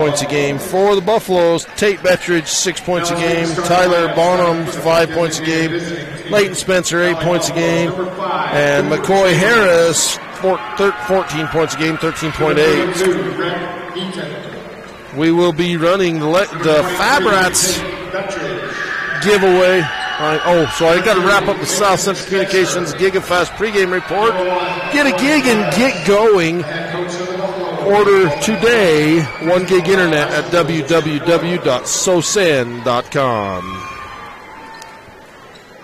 points a game. For the Buffaloes, Tate Bettridge, 6 points a game. Tyler Bonham, 5 points a game. Leighton Spencer, 8 points a game. And McCoy Harris, 14 points a game, 13.8. We will be running the Fabrats giveaway. So I got to wrap up the South Central Communications GigaFest pregame report. Get a gig and get going. Order today 1 gig internet at www.sosen.com.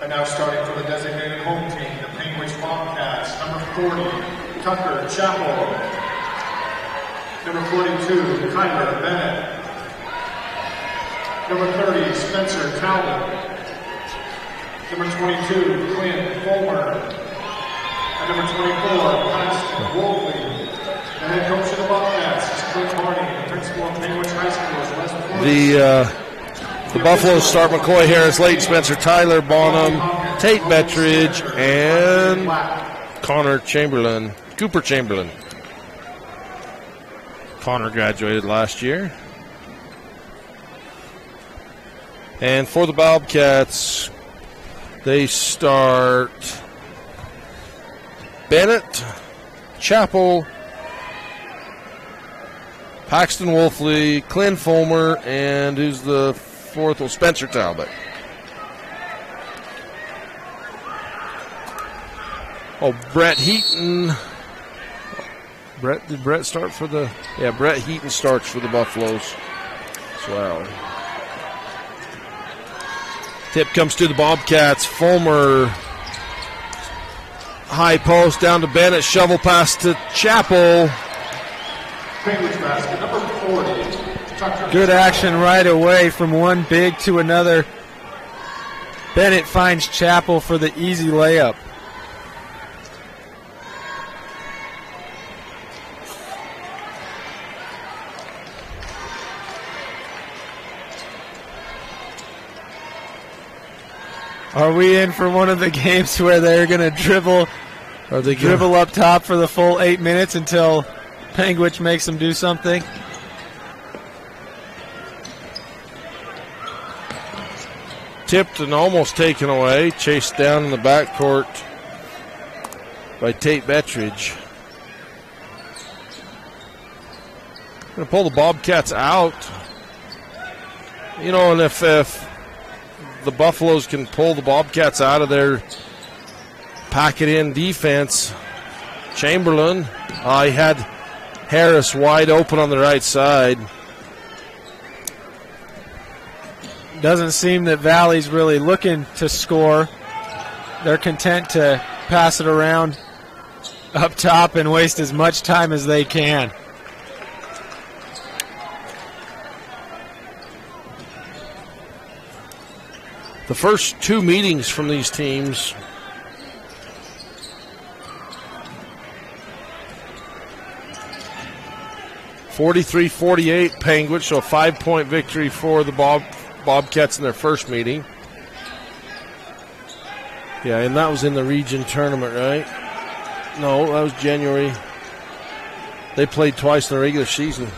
And now starting for the designated home team, the Panguitch Bobcats, number 40, Tucker Chappell. Number 42, Kyler Bennett. Number 30, Spencer Talbot. Number 22, Quinn Fulmer. And number 24, Paxton Wolfley. The head coach of the Bobcats is Clint Hardy. The principal of Panguitch High School is Les Porter. The Buffaloes start McCoy Harris, Leighton Spencer, Tyler Bonham, Tate Bettridge, and Cooper Chamberlain. Connor graduated last year. And for the Bobcats, they start Bennett, Chappell, Paxton Wolfley, Clint Fulmer, and who's the fourth? Well, Spencer Talbot. Brett Heaton. Did Brett start for the? Yeah, Brett Heaton starts for the Buffaloes as well. Tip comes to the Bobcats. Fulmer, high post down to Bennett. Shovel pass to Chappell. Basket, number 40. Good action right away from one big to another. Bennett finds Chappell for the easy layup. Are we in for one of the games where they're going to dribble up top for the full 8 minutes until Panguitch makes them do something? Tipped and almost taken away. Chased down in the backcourt by Tate Bettridge. Going to pull the Bobcats out. You know, and if the Buffaloes can pull the Bobcats out of their pack-it-in defense, Chamberlain, he had Harris wide open on the right side. Doesn't seem that Valley's really looking to score. They're content to pass it around up top and waste as much time as they can. The first two meetings from these teams, (43-48) Panguitch, so a 5-point victory for the Bobcats in their first meeting. Yeah, and that was in the region tournament, right? No, that was January. They played twice in the regular season.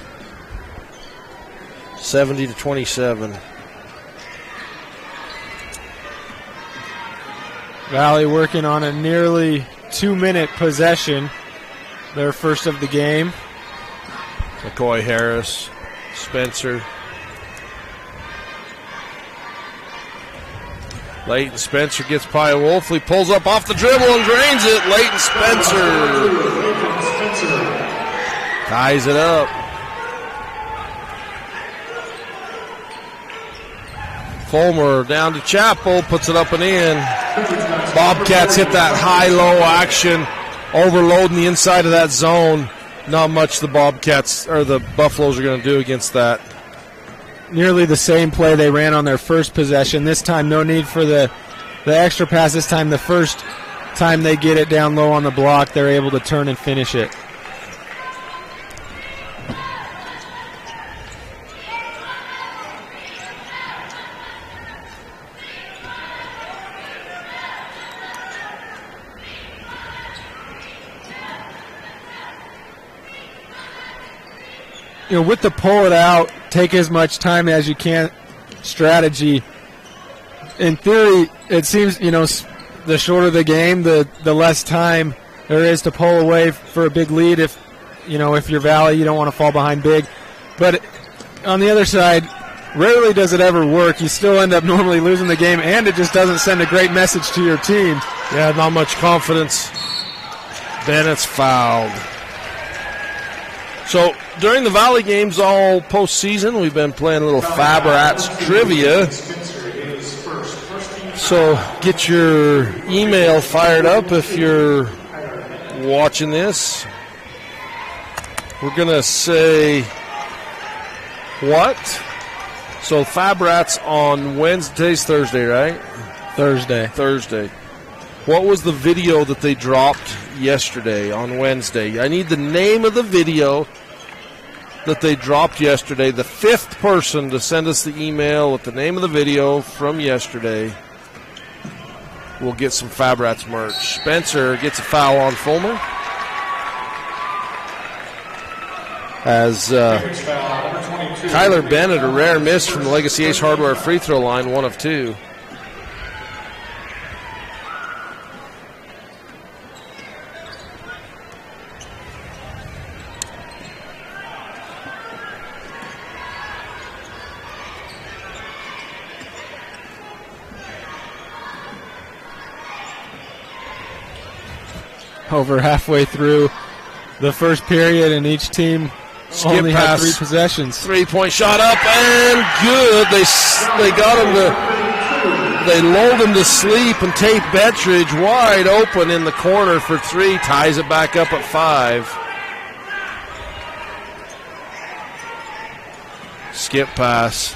70-27. Valley working on a nearly 2-minute possession, their first of the game. McCoy Harris, Spencer. Leighton Spencer gets by Wolfley, pulls up off the dribble and drains it. Leighton Spencer ties it up. Fulmer down to Chappell, puts it up and in. Bobcats hit that high-low action, overloading the inside of that zone. Not much the Bobcats or the Buffaloes are going to do against that. Nearly the same play they ran on their first possession. This time, no need for the extra pass. This time, the first time they get it down low on the block, they're able to turn and finish it. with the pull it out, take as much time as you can strategy, in theory, it seems, the shorter the game, the less time there is to pull away for a big lead. If you're Valley, you don't want to fall behind big. But on the other side, rarely does it ever work. You still end up normally losing the game, and it just doesn't send a great message to your team. Yeah, not much confidence. Bennett's fouled. So during the Valley games all postseason, we've been playing a little Fab-Rats trivia. So get your email fired up if you're watching this. We're going to say what? So Fab-Rats on Wednesday. Today's Thursday, right? Thursday. What was the video that they dropped yesterday on Wednesday? I need the name of the video that they dropped yesterday. The fifth person to send us the email with the name of the video from yesterday will get some Fab-Rats merch. Spencer gets a foul on Fulmer. As Kyler Bennett, a rare miss from the Legacy Ace Hardware free throw line, 1 of 2. Over halfway through the first period, and each team only had 3 possessions. 3-point shot up and good. They got him they lulled him to sleep, and Tate Bettridge wide open in the corner for 3, ties it back up at 5. Skip pass.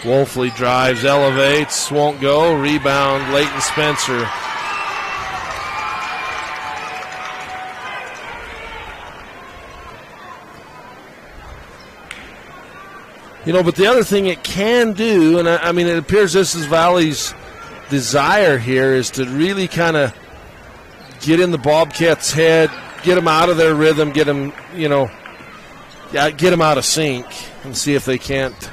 Wolfley drives, elevates, won't go. Rebound, Leighton Spencer. But the other thing it can do, and I mean, it appears this is Valley's desire here, is to really kind of get in the Bobcats' head, get them out of their rhythm, get them out of sync, and see if they can't.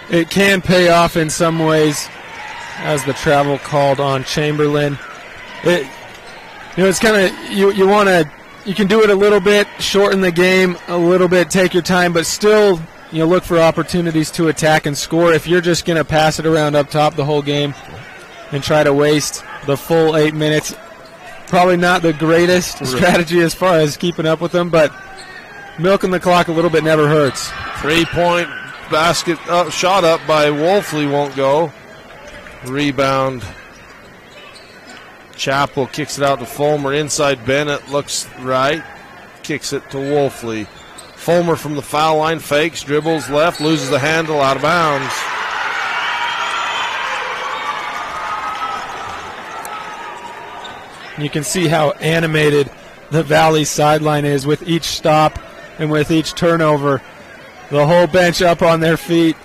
It can pay off in some ways, as the travel called on Chamberlain. It's kind of you can do it a little bit, shorten the game a little bit, take your time, but still look for opportunities to attack and score. If you're just going to pass it around up top the whole game and try to waste the full 8 minutes, probably not the greatest strategy as far as keeping up with them, but milking the clock a little bit never hurts. 3-point basket shot up by Wolfley won't go. Rebound. Chappell kicks it out to Fulmer. Inside Bennett looks right. Kicks it to Wolfley. Fulmer from the foul line fakes, dribbles left, loses the handle, out of bounds. You can see how animated the Valley sideline is with each stop and with each turnover. The whole bench up on their feet.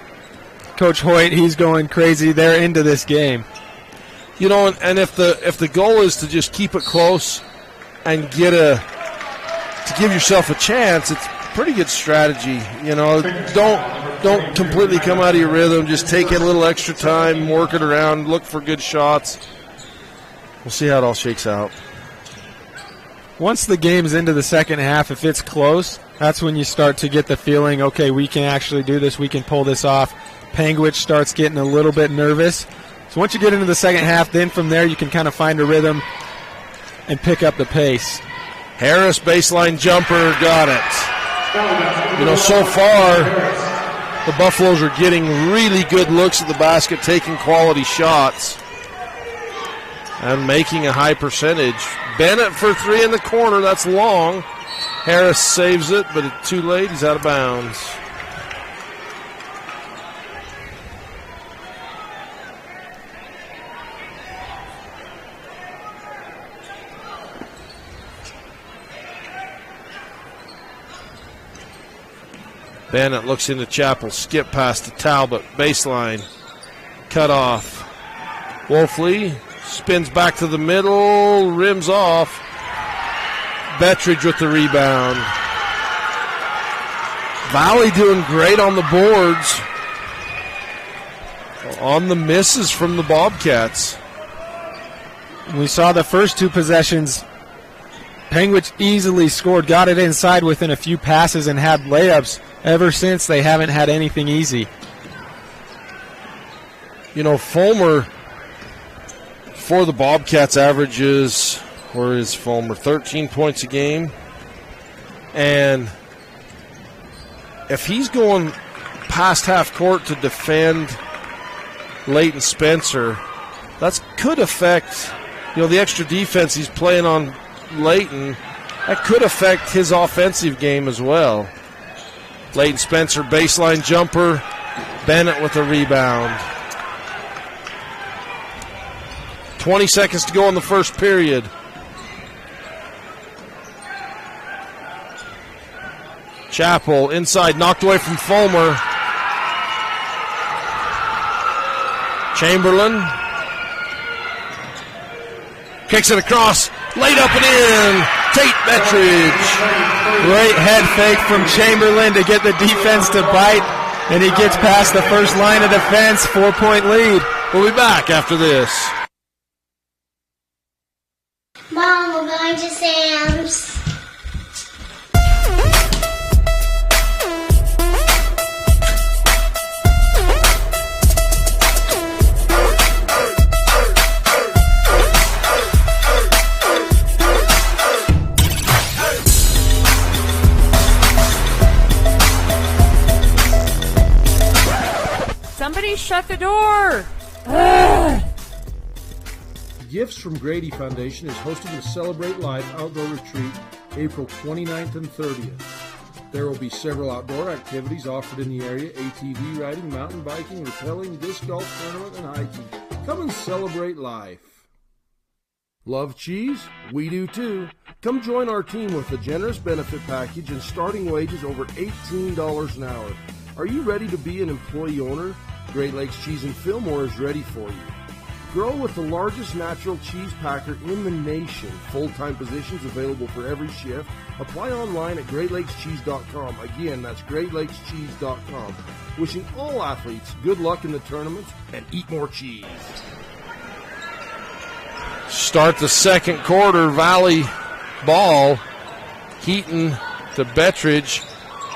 Coach Hoyt, he's going crazy. They're into this game. And if the goal is to just keep it close and to give yourself a chance, it's pretty good strategy. Don't completely come out of your rhythm. Just take a little extra time, work it around, look for good shots. We'll see how it all shakes out. Once the game's into the second half, if it's close, that's when you start to get the feeling, okay, we can actually do this, we can pull this off. Panguitch starts getting a little bit nervous. So once you get into the second half, then from there you can kind of find a rhythm and pick up the pace. Harris, baseline jumper, got it. So far, the Buffaloes are getting really good looks at the basket, taking quality shots, and making a high percentage. Bennett for 3 in the corner, that's long. Harris saves it, but it's too late. He's out of bounds. Bennett looks into Chappell. Skip pass to Talbot. Baseline. Cut off. Wolfley Spins back to the middle, rims off. Bettridge with the rebound. Valley doing great on the boards. On the misses from the Bobcats. We saw the first two possessions. Panguitch easily scored, got it inside within a few passes and had layups. Ever since, they haven't had anything easy. You know, Fulmer, for the Bobcats, averages, where is Fulmer, 13 points a game. And if he's going past half court to defend Leighton Spencer, that could affect, the extra defense he's playing on Leighton. That could affect his offensive game as well. Leighton Spencer, baseline jumper. Bennett with a rebound. 20 seconds to go in the first period. Chappell inside, knocked away from Fulmer. Chamberlain kicks it across, laid up and in. Tate Bettridge. Great head fake from Chamberlain to get the defense to bite, and he gets past the first line of defense. 4-point lead. We'll be back after this. Mom, we're going to Sam's. Somebody shut the door! Gifts from Grady Foundation is hosting the Celebrate Life Outdoor Retreat April 29th and 30th. There will be several outdoor activities offered in the area: ATV riding, mountain biking, rappelling, disc golf tournament, and hiking. Come and celebrate life. Love cheese? We do too. Come join our team with a generous benefit package and starting wages over $18 an hour. Are you ready to be an employee owner? Great Lakes Cheese in Fillmore is ready for you. Grow with the largest natural cheese packer in the nation. Full-time positions available for every shift. Apply online at GreatLakesCheese.com. Again, that's GreatLakesCheese.com. Wishing all athletes good luck in the tournament and eat more cheese. Start the second quarter. Valley ball. Heaton to Bettridge.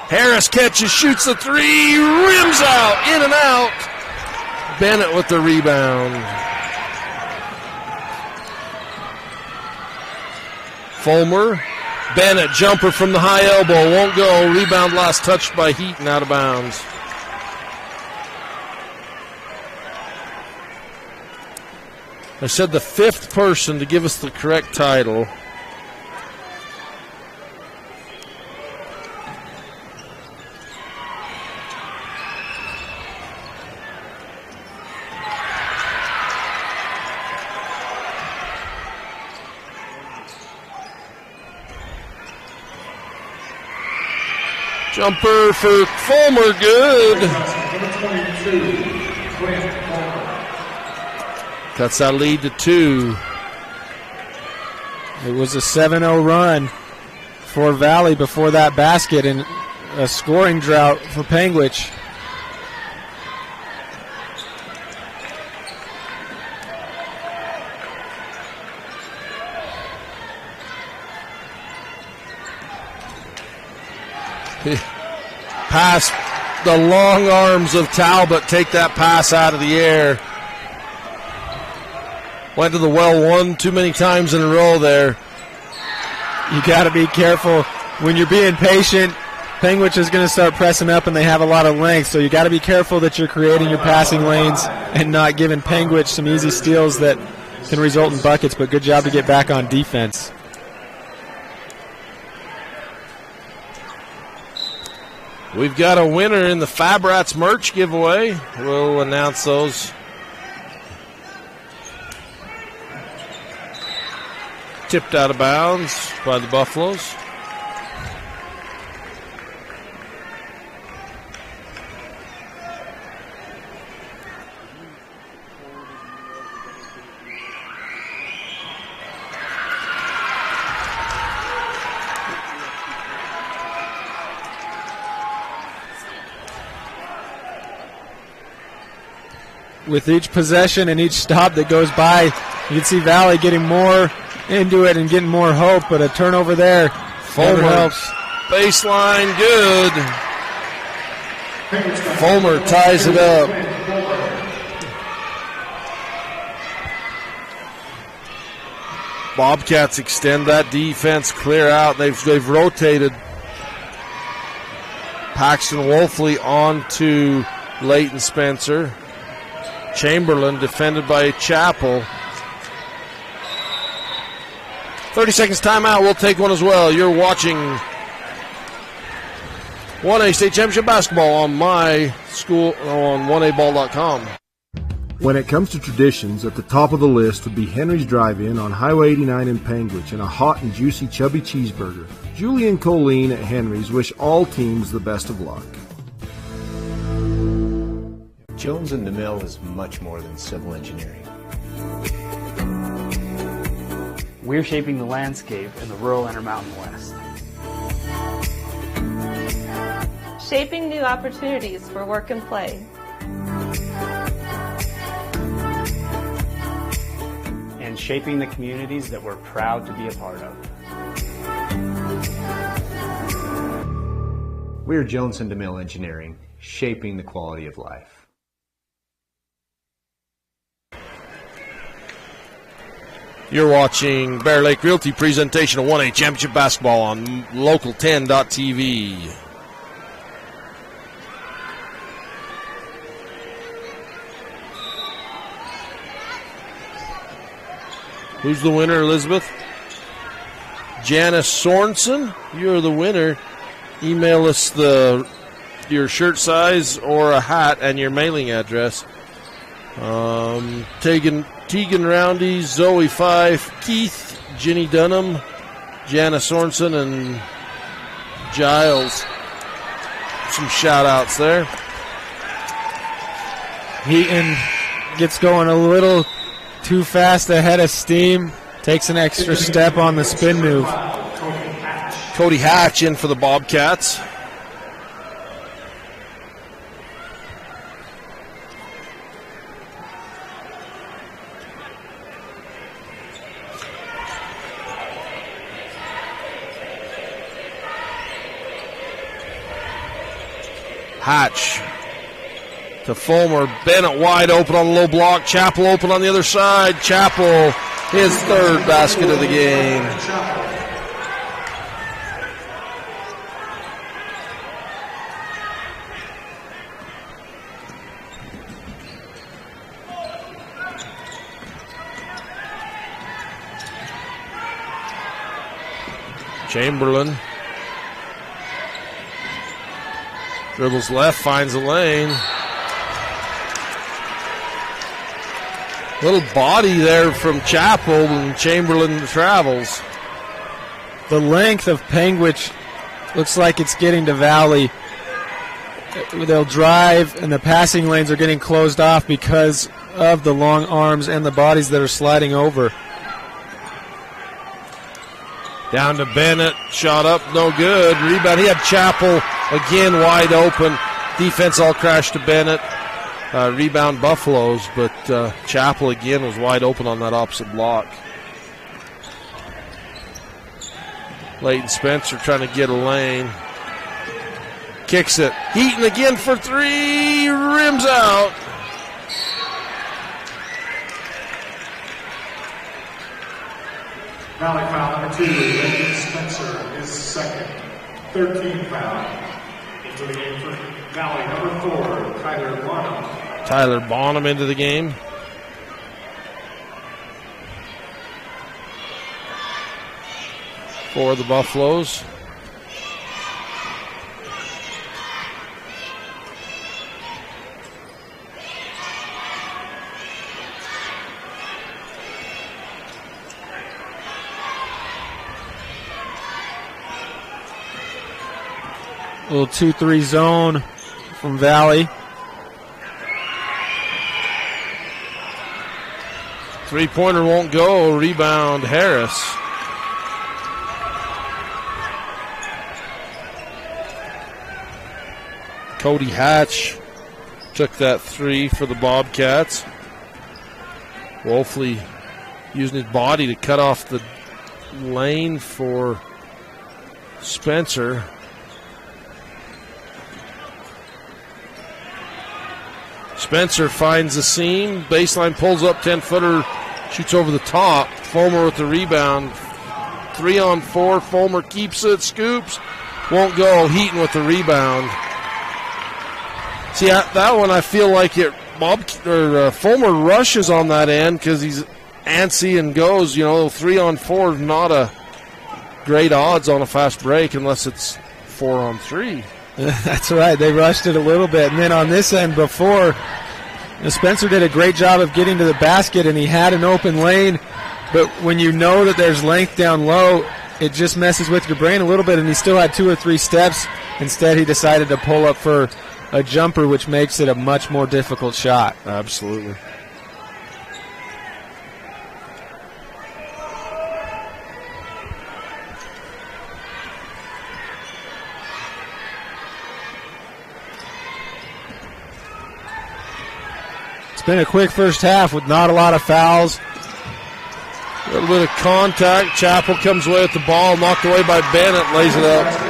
Harris catches, shoots the three, rims out, in and out. Bennett with the rebound. Fulmer. Bennett, jumper from the high elbow, won't go. Rebound last touched by Heaton, out of bounds. I said the fifth person to give us the correct title. Jumper for Fulmer, good. Cuts that lead to 2. It was a 7-0 run for Valley before that basket, and a scoring drought for Panguitch. Pass, the long arms of Talbot take that pass out of the air. Went to the well one too many times in a row there. You got to be careful when you're being patient. Panguitch is going to start pressing up, and they have a lot of length, so you got to be careful that you're creating your passing lanes and not giving Panguitch some easy steals that can result in buckets, but good job to get back on defense. We've got a winner in the Fab Rats merch giveaway. We'll announce those. Tipped out of bounds by the Buffaloes. with each possession and each stop that goes by, you can see Valley getting more into it and getting more hope, but a turnover there never helps. Baseline, good. Fulmer ties it up. Bobcats extend that defense clear out. They've rotated Paxton Wolfley on to Leighton Spencer. Chamberlain defended by Chappell. 30 seconds timeout. We'll take one as well. You're watching 1A State Championship Basketball on my school on 1aball.com. When it comes to traditions, at the top of the list would be Henry's Drive-In on Highway 89 in Panguitch and a hot and juicy chubby cheeseburger. Julie and Colleen at Henry's wish all teams the best of luck. Jones and DeMille is much more than civil engineering. We're shaping the landscape in the rural Intermountain West. Shaping new opportunities for work and play. And shaping the communities that we're proud to be a part of. We're Jones and DeMille Engineering, shaping the quality of life. You're watching Bear Lake Realty presentation of 1A Championship Basketball on Local10.tv. Who's the winner, Elizabeth? Janice Sorensen, you're the winner. Email us your shirt size or a hat and your mailing address. Tegan Roundy, Zoe Fife, Keith, Ginny Dunham, Janice Sorensen, and Giles. Some shout-outs there. Heaton gets going a little too fast ahead of steam. Takes an extra step on the spin move. Cody Hatch in for the Bobcats. Hatch to Fulmer. Bennett wide open on the low block. Chappell open on the other side. Chappell, his third basket of the game. Chamberlain dribbles left, finds a lane. Little body there from Chappell, and Chamberlain travels. The length of Panguitch looks like it's getting to Valley. They'll drive, and the passing lanes are getting closed off because of the long arms and the bodies that are sliding over. Down to Bennett, shot up, no good. Rebound, he had Chappell again wide open. Defense all crashed to Bennett. Rebound Buffaloes, but Chappell again was wide open on that opposite block. Leighton Spencer trying to get a lane. Kicks it. Heaton again for three. Rims out. Valley foul number 2, Leighton Spencer, his second. 13 foul. Into the game for Valley number 4, Tyler Bonham. Tyler Bonham into the game. For the Buffaloes. Little 2-3 zone from Valley. Three-pointer won't go. Rebound Harris. Cody Hatch took that three for the Bobcats. Wolfley using his body to cut off the lane for Spencer. Spencer finds the seam. Baseline pulls up, 10-footer, shoots over the top. Fulmer with the rebound. 3-on-4. Fulmer keeps it, scoops. Won't go. Heaton with the rebound. See, that one I feel like Fulmer rushes on that end because he's antsy and goes. 3-on-4 is not a great odds on a fast break unless it's 4-on-3. That's right. They rushed it a little bit. And then on this end before, Spencer did a great job of getting to the basket, and he had an open lane. But when you know that there's length down low, it just messes with your brain a little bit, and he still had 2 or 3 steps. Instead, he decided to pull up for a jumper, which makes it a much more difficult shot. Absolutely. It's been a quick first half with not a lot of fouls. A little bit of contact. Chappell comes away with the ball, knocked away by Bennett, lays it up.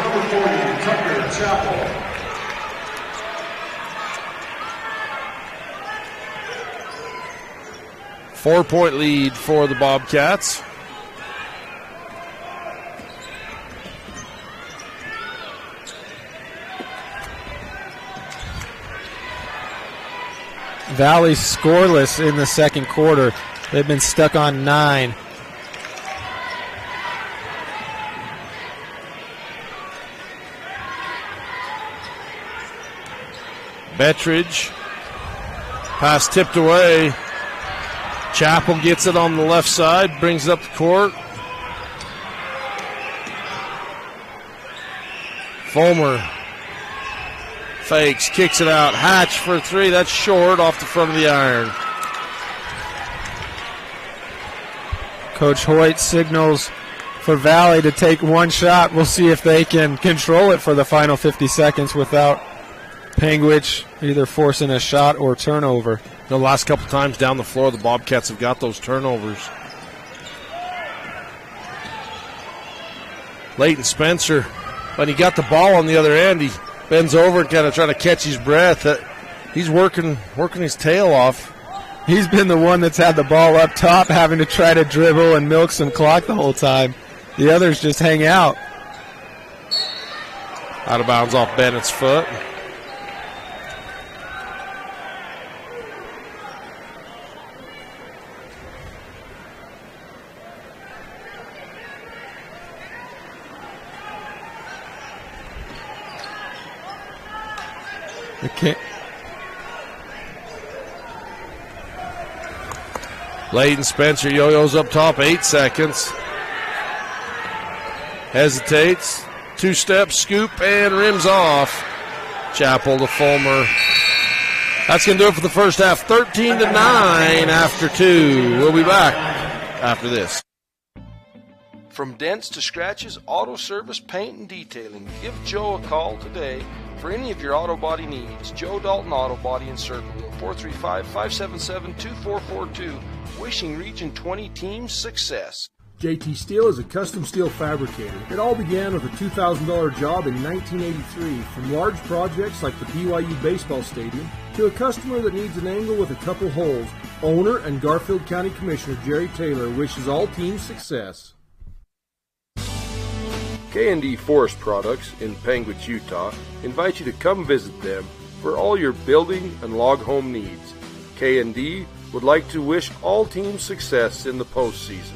4-point lead for the Bobcats. Valley scoreless in the second quarter. They've been stuck on 9. Bettridge. Pass tipped away. Chappell gets it on the left side, brings it up the court. Fulmer fakes, kicks it out. Hatch for 3. That's short off the front of the iron. Coach Hoyt signals for Valley to take one shot. We'll see if they can control it for the final 50 seconds without Panguitch either forcing a shot or turnover. The last couple times down the floor, the Bobcats have got those turnovers. Leighton Spencer, when he got the ball on the other end, he bends over and kind of trying to catch his breath. He's working his tail off. He's been the one that's had the ball up top, having to try to dribble and milk some clock the whole time. The others just hang out. Out of bounds off Bennett's foot. Okay. Leighton Spencer yo-yos up top, 8 seconds. Hesitates, 2 steps, scoop, and rims off. Chappell to Fulmer. That's going to do it for the first half. 13-9 after 2. We'll be back after this. From dents to scratches, auto service, paint, and detailing. Give Joe a call today for any of your auto body needs. Joe Dalton Auto Body in Circleville, 435-577-2442. Wishing Region 20 team success. JT Steel is a custom steel fabricator. It all began with a $2,000 job in 1983, from large projects like the BYU baseball stadium to a customer that needs an angle with a couple holes. Owner and Garfield County Commissioner Jerry Taylor wishes all teams success. K&D Forest Products in Panguitch, Utah invite you to come visit them for all your building and log home needs. K&D would like to wish all teams success in the postseason.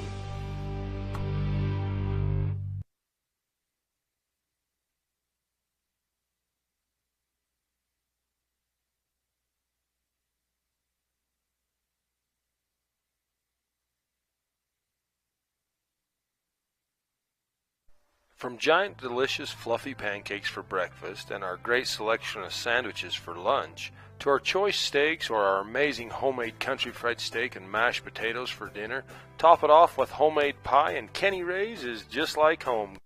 From giant, delicious, fluffy pancakes for breakfast and our great selection of sandwiches for lunch, to our choice steaks or our amazing homemade country fried steak and mashed potatoes for dinner, top it off with homemade pie, and Kenny Ray's is just like home. .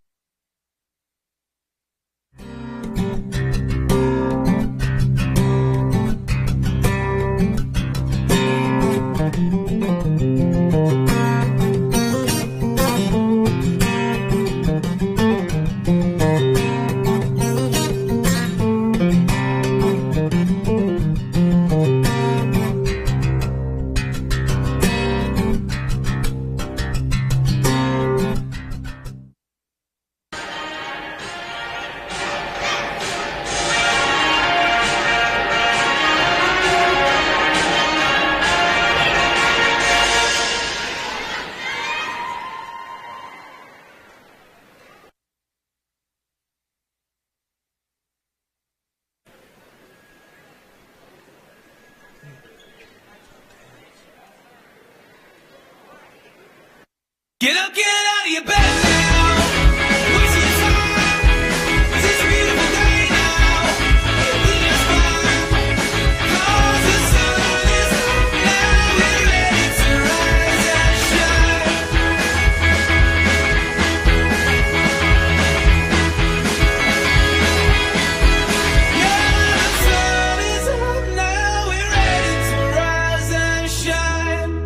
Get up, get out of your bed now. Waste your time. It's a beautiful day now. It's fine. 'Cause the sun is up now. We're ready to rise and shine. Yeah, the sun is up now. We're ready to rise and shine.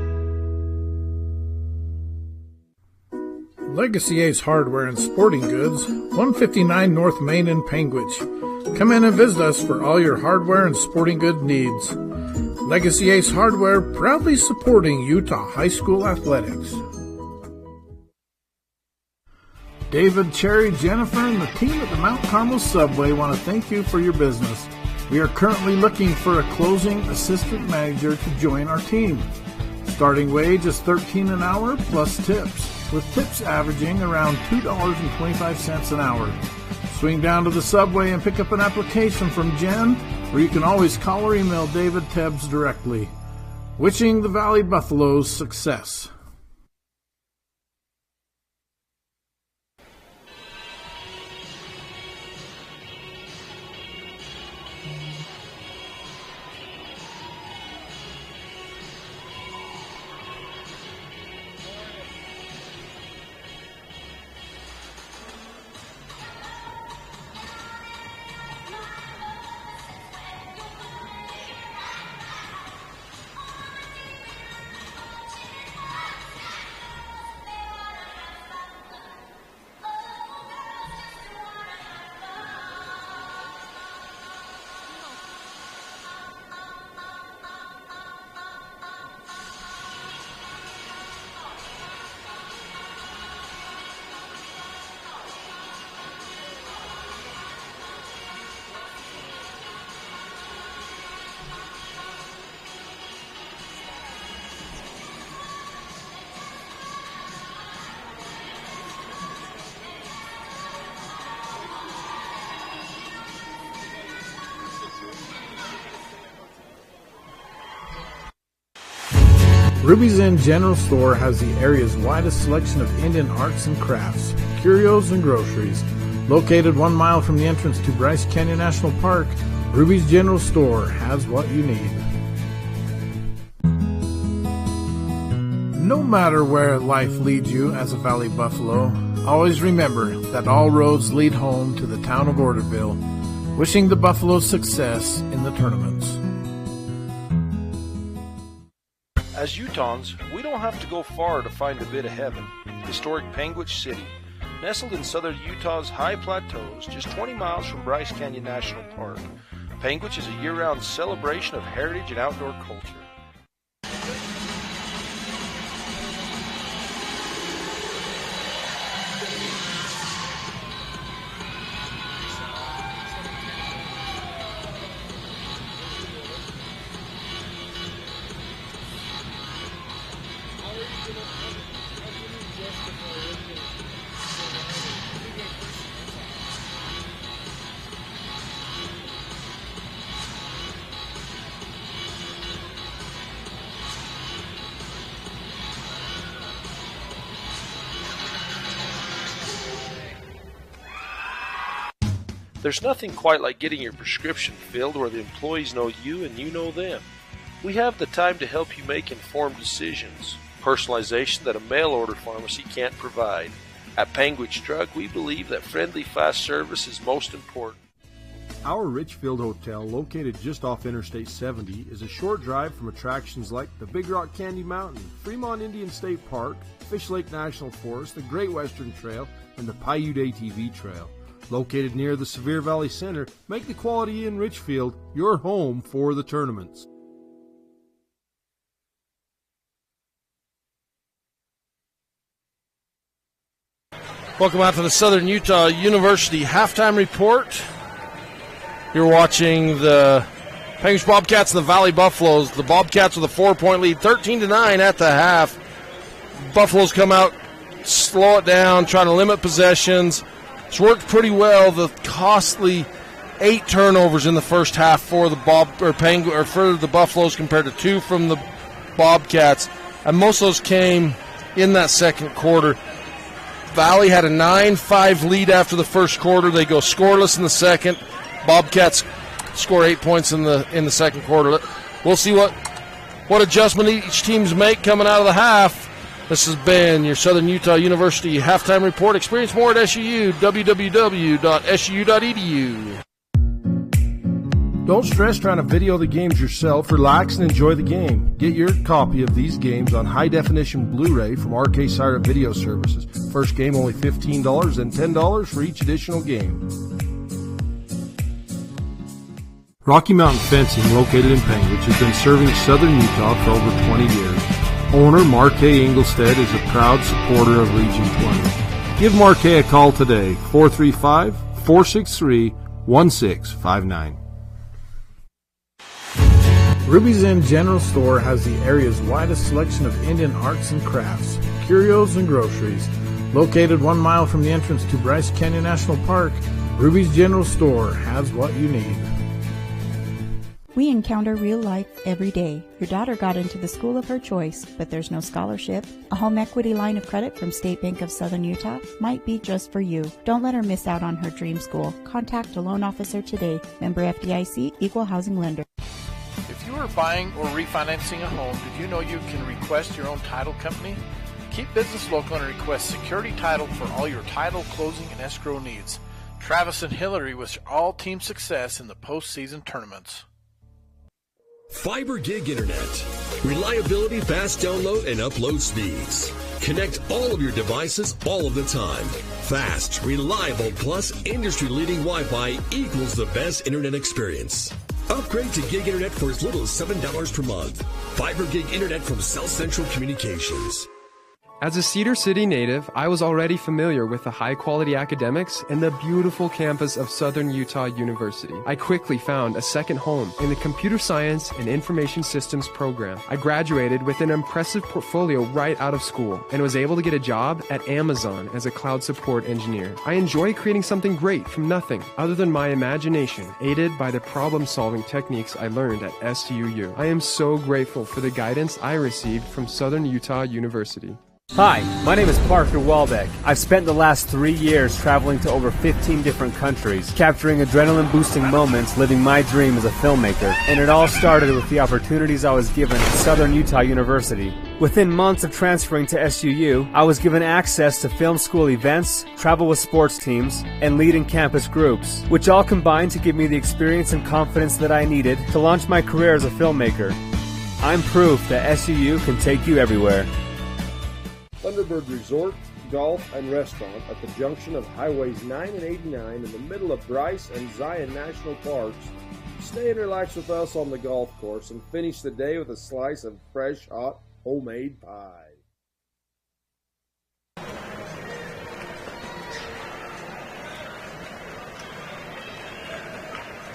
Legacy Ace Hardware and Sporting Goods, 159 North Main in Panguitch. Come in and visit us for all your hardware and sporting good needs. Legacy Ace Hardware, proudly supporting Utah High School athletics. David, Cherry, Jennifer, and the team at the Mount Carmel Subway want to thank you for your business. We are currently looking for a closing assistant manager to join our team. Starting wage is $13 an hour plus tips, with tips averaging around $2.25 an hour. Swing down to the Subway and pick up an application from Jen, or you can always call or email David Tebbs directly. Wishing the Valley Buffaloes success. Ruby's Inn General Store has the area's widest selection of Indian arts and crafts, curios, and groceries. Located 1 mile from the entrance to Bryce Canyon National Park, Ruby's General Store has what you need. No matter where life leads you as a Valley Buffalo, always remember that all roads lead home to the town of Orderville. Wishing the Buffaloes success in the tournaments. As Utahns, we don't have to go far to find a bit of heaven. Historic Panguitch City, nestled in southern Utah's high plateaus, just 20 miles from Bryce Canyon National Park. Panguitch is a year-round celebration of heritage and outdoor culture. There's nothing quite like getting your prescription filled where the employees know you and you know them. We have the time to help you make informed decisions, personalization that a mail-order pharmacy can't provide. At Panguitch Drug, we believe that friendly, fast service is most important. Our Richfield Hotel, located just off Interstate 70, is a short drive from attractions like the Big Rock Candy Mountain, Fremont Indian State Park, Fish Lake National Forest, the Great Western Trail, and the Paiute ATV Trail. Located near the Sevier Valley Center, make the Quality Inn Richfield your home for the tournaments. Welcome out to the Southern Utah University halftime report. You're watching the Panguitch Bobcats and the Valley Buffaloes. The Bobcats with a 4-point lead, 13-9 at the half. Buffaloes come out, slow it down, trying to limit possessions. It's worked pretty well. The costly 8 turnovers in the first half for the Buffaloes compared to 2 from the Bobcats, and most of those came, in that second quarter. Valley had a 9-5 lead after the first quarter. They go scoreless in the second. Bobcats score 8 points in the second quarter. We'll see what adjustment each team's make coming out of the half. This has been your Southern Utah University halftime report. Experience more at SUU, www.suu.edu. Don't stress trying to video the games yourself. Relax and enjoy the game. Get your copy of these games on high-definition Blu-ray from RK Siren Video Services. First game only $15 and $10 for each additional game. Rocky Mountain Fencing, located in Panguitch, has been serving Southern Utah for over 20 years. Owner Mark A. Engelstead is a proud supporter of Region 20. Give Mark A. call today, 435-463-1659. Ruby's Inn General Store has the area's widest selection of Indian arts and crafts, curios, and groceries. Located 1 mile from the entrance to Bryce Canyon National Park, Ruby's General Store has what you need. We encounter real life every day. Your daughter got into the school of her choice, but there's no scholarship. A home equity line of credit from State Bank of Southern Utah might be just for you. Don't let her miss out on her dream school. Contact a loan officer today. Member FDIC, Equal Housing Lender. If you are buying or refinancing a home, did you know you can request your own title company? Keep business local and request security title for all your title, closing, and escrow needs. Travis and Hillary wish all team success in the postseason tournaments. Fiber Gig Internet. Reliability, fast download, and upload speeds. Connect all of your devices all of the time. Fast, reliable, plus industry-leading Wi-Fi equals the best internet experience. Upgrade to Gig Internet for as little as $7 per month. Fiber Gig Internet from South Central Communications. As a Cedar City native, I was already familiar with the high-quality academics and the beautiful campus of Southern Utah University. I quickly found a second home in the Computer Science and Information Systems program. I graduated with an impressive portfolio right out of school and was able to get a job at Amazon as a cloud support engineer. I enjoy creating something great from nothing other than my imagination, aided by the problem-solving techniques I learned at SUU. I am so grateful for the guidance I received from Southern Utah University. Hi, my name is Parker Walbeck. I've spent the last 3 years traveling to over 15 different countries, capturing adrenaline-boosting moments, living my dream as a filmmaker. And it all started with the opportunities I was given at Southern Utah University. Within months of transferring to SUU, I was given access to film school events, travel with sports teams, and lead in campus groups, which all combined to give me the experience and confidence that I needed to launch my career as a filmmaker. I'm proof that SUU can take you everywhere. Thunderbird Resort, Golf, and Restaurant at the junction of Highways 9 and 89 in the middle of Bryce and Zion National Parks. Stay and relax with us on the golf course and finish the day with a slice of fresh, hot, homemade pie.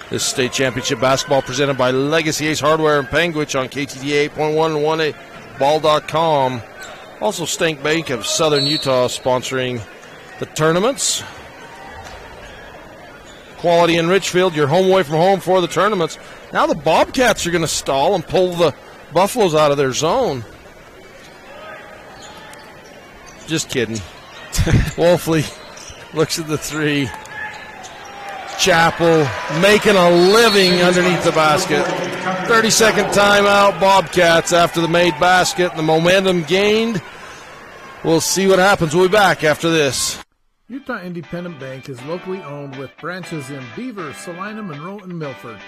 This state championship basketball presented by Legacy Ace Hardware and Panguitch on KTTA 8.1 and 1A Ball.com. Also, State Bank of Southern Utah sponsoring the tournaments. Quality in Richfield, your home away from home for the tournaments. Now the Bobcats are going to stall and pull the Buffaloes out of their zone. Just kidding. Wolfley looks at the three. Chappell making a living underneath the basket. 30-second timeout, Bobcats after the made basket. The momentum gained. We'll see what happens. We'll be back after this. Utah Independent Bank is locally owned with branches in Beaver, Salina, Monroe, and Milford.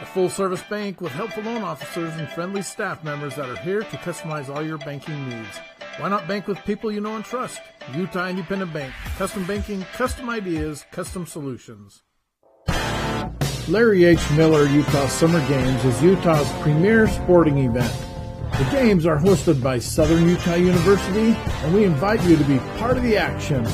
A full-service bank with helpful loan officers and friendly staff members that are here to customize all your banking needs. Why not bank with people you know and trust? Utah Independent Bank. Custom banking, custom ideas, custom solutions. Larry H. Miller Utah Summer Games is Utah's premier sporting event. The games are hosted by Southern Utah University, and we invite you to be part of the action.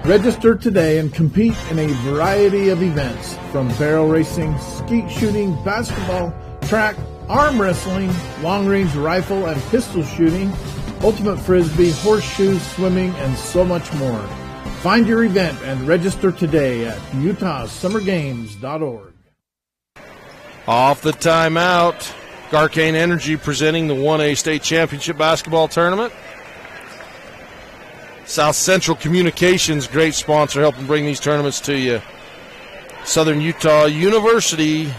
Register today and compete in a variety of events, from barrel racing, skeet shooting, basketball, track, arm wrestling, long-range rifle and pistol shooting, ultimate frisbee, horseshoes, swimming, and so much more. Find your event and register today at utahsummergames.org. Off the timeout, Garcane Energy presenting the 1A State Championship Basketball Tournament. South Central Communications, great sponsor, helping bring these tournaments to you. Southern Utah University,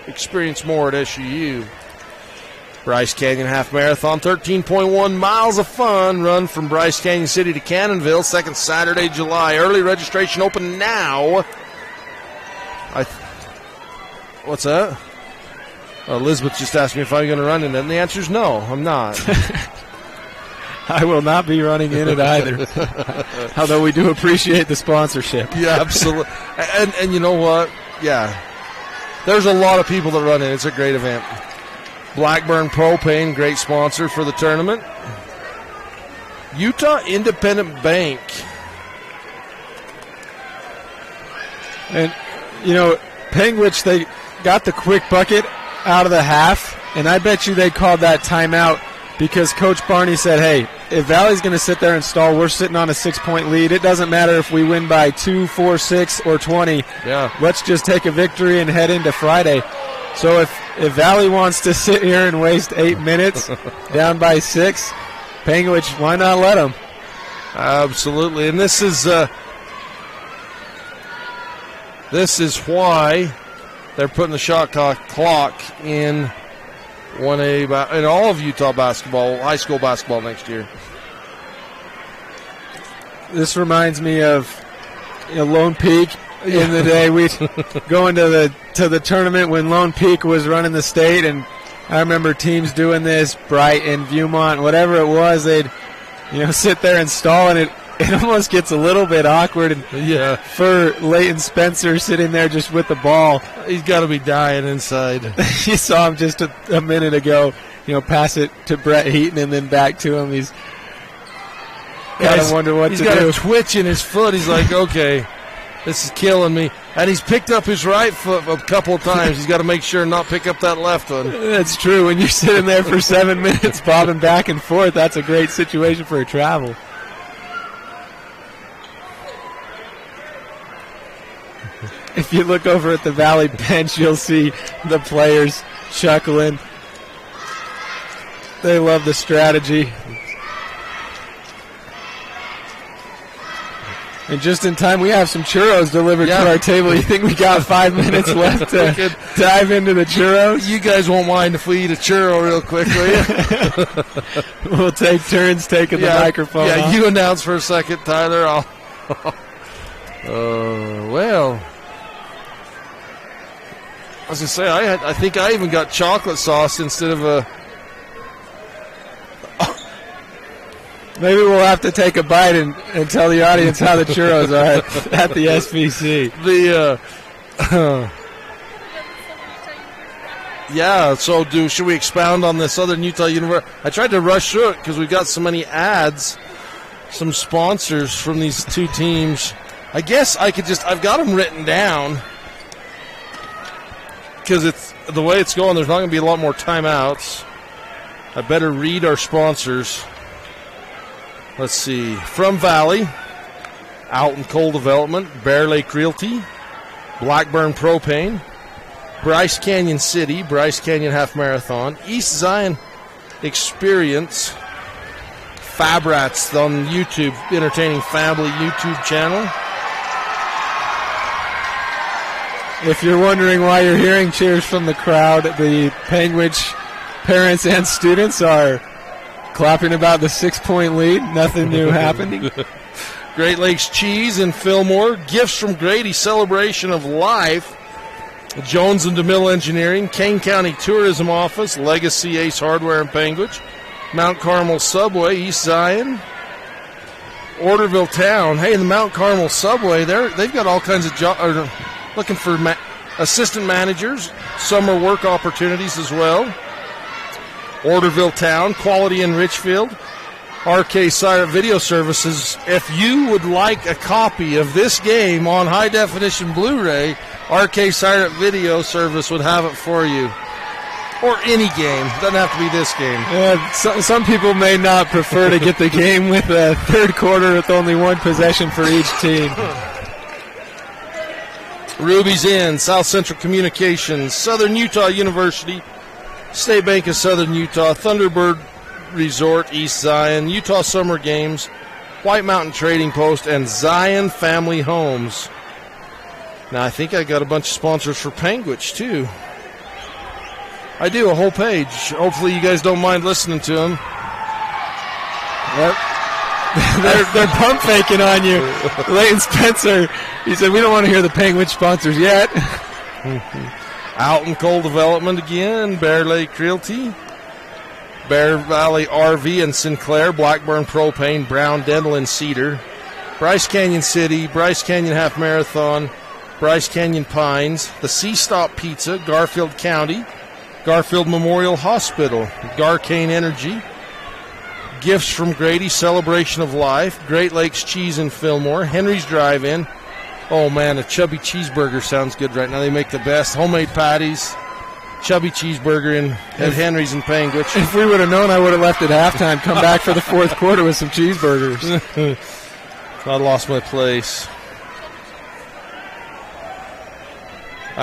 experience more at SUU. Bryce Canyon Half Marathon, 13.1 miles of fun, run from Bryce Canyon City to Cannonville, second Saturday, July. Early registration open now. What's that? Elizabeth just asked me if I'm going to run in it, and the answer is no, I'm not. I will not be running in it either. Although we do appreciate the sponsorship. Yeah, absolutely. And you know what? Yeah. There's a lot of people that run in. It's a great event. Blackburn Propane, great sponsor for the tournament. Utah Independent Bank. And, you know, Panguitch, they got the quick bucket out of the half, and I bet you they called that timeout because Coach Barney said, hey, if Valley's going to sit there and stall, we're sitting on a 6-point lead. It doesn't matter if we win by 2, 4, 6, or 20. Yeah. Let's just take a victory and head into Friday. So if Valley wants to sit here and waste 8 minutes down by 6, Panguitch, why not let them? Absolutely. And this is why they're putting the shot clock in 1A in all of Utah basketball, high school basketball next year. This reminds me of Lone Peak. In the day, we'd go into the tournament when Lone Peak was running the state, and I remember teams doing this, Brighton, Viewmont, whatever it was, they'd sit there and stall, and it almost gets a little bit awkward. And yeah, for Leighton Spencer sitting there just with the ball, he's got to be dying inside. You saw him just a minute ago, pass it to Brett Heaton and then back to him. He's got to wonder what to do. He's got a twitch in his foot. He's like, okay. This is killing me. And he's picked up his right foot a couple of times. He's got to make sure and not pick up that left one. That's true. When you're sitting there for 7 minutes bobbing back and forth, that's a great situation for a travel. If you look over at the Valley bench, you'll see the players chuckling. They love the strategy. And just in time, we have some churros delivered to our table. You think we got 5 minutes left to dive into the churros? You guys won't mind if we eat a churro real quick, will you? We'll take turns taking the microphone off. You announce for a second, Tyler. Well, I was going to say, I think I even got chocolate sauce instead of a... Maybe we'll have to take a bite and tell the audience how the churros are at the SVC. Should we expound on the Southern Utah University? I tried to rush through it because we've got so many ads, some sponsors from these two teams. I guess I've got them written down because it's the way it's going. There's not going to be a lot more timeouts. I better read our sponsors. Let's see. From Valley, Alton Coal Development, Bear Lake Realty, Blackburn Propane, Bryce Canyon City, Bryce Canyon Half Marathon, East Zion Experience, Fabrats on YouTube, Entertaining Family YouTube channel. If you're wondering why you're hearing cheers from the crowd, the Panguitch parents and students are clapping about the 6-point lead. Nothing new happening. Great Lakes Cheese in Fillmore. Gifts from Grady, Celebration of Life. Jones and DeMille Engineering. Kane County Tourism Office. Legacy Ace Hardware in Panguitch. Mount Carmel Subway, East Zion. Orderville Town. Hey, in the Mount Carmel Subway, they've got all kinds of jobs. Looking for assistant managers. Summer work opportunities as well. Orderville Town, Quality in Richfield, RK Siret Video Services. If you would like a copy of this game on high-definition Blu-ray, RK Siret Video Service would have it for you. Or any game. Doesn't have to be this game. Yeah, some people may not prefer to get the game with a third quarter with only one possession for each team. Ruby's Inn, South Central Communications, Southern Utah University, State Bank of Southern Utah, Thunderbird Resort, East Zion, Utah Summer Games, White Mountain Trading Post, and Zion Family Homes. Now, I think I got a bunch of sponsors for Panguitch, too. I do, a whole page. Hopefully you guys don't mind listening to them. Yep. They're pump faking on you. Leighton Spencer, he said, we don't want to hear the Panguitch sponsors yet. Alton Coal Development again, Bear Lake Realty, Bear Valley RV and Sinclair, Blackburn Propane, Brown Dental and Cedar, Bryce Canyon City, Bryce Canyon Half Marathon, Bryce Canyon Pines, the Sea Stop Pizza, Garfield County, Garfield Memorial Hospital, Garcane Energy, Gifts from Grady, Celebration of Life, Great Lakes Cheese in Fillmore, Henry's Drive-In. Oh, man, a chubby cheeseburger sounds good right now. They make the best homemade patties. Chubby cheeseburger at Henry's in Panguitch. If we would have known, I would have left at halftime, come back for the fourth quarter with some cheeseburgers. I lost my place.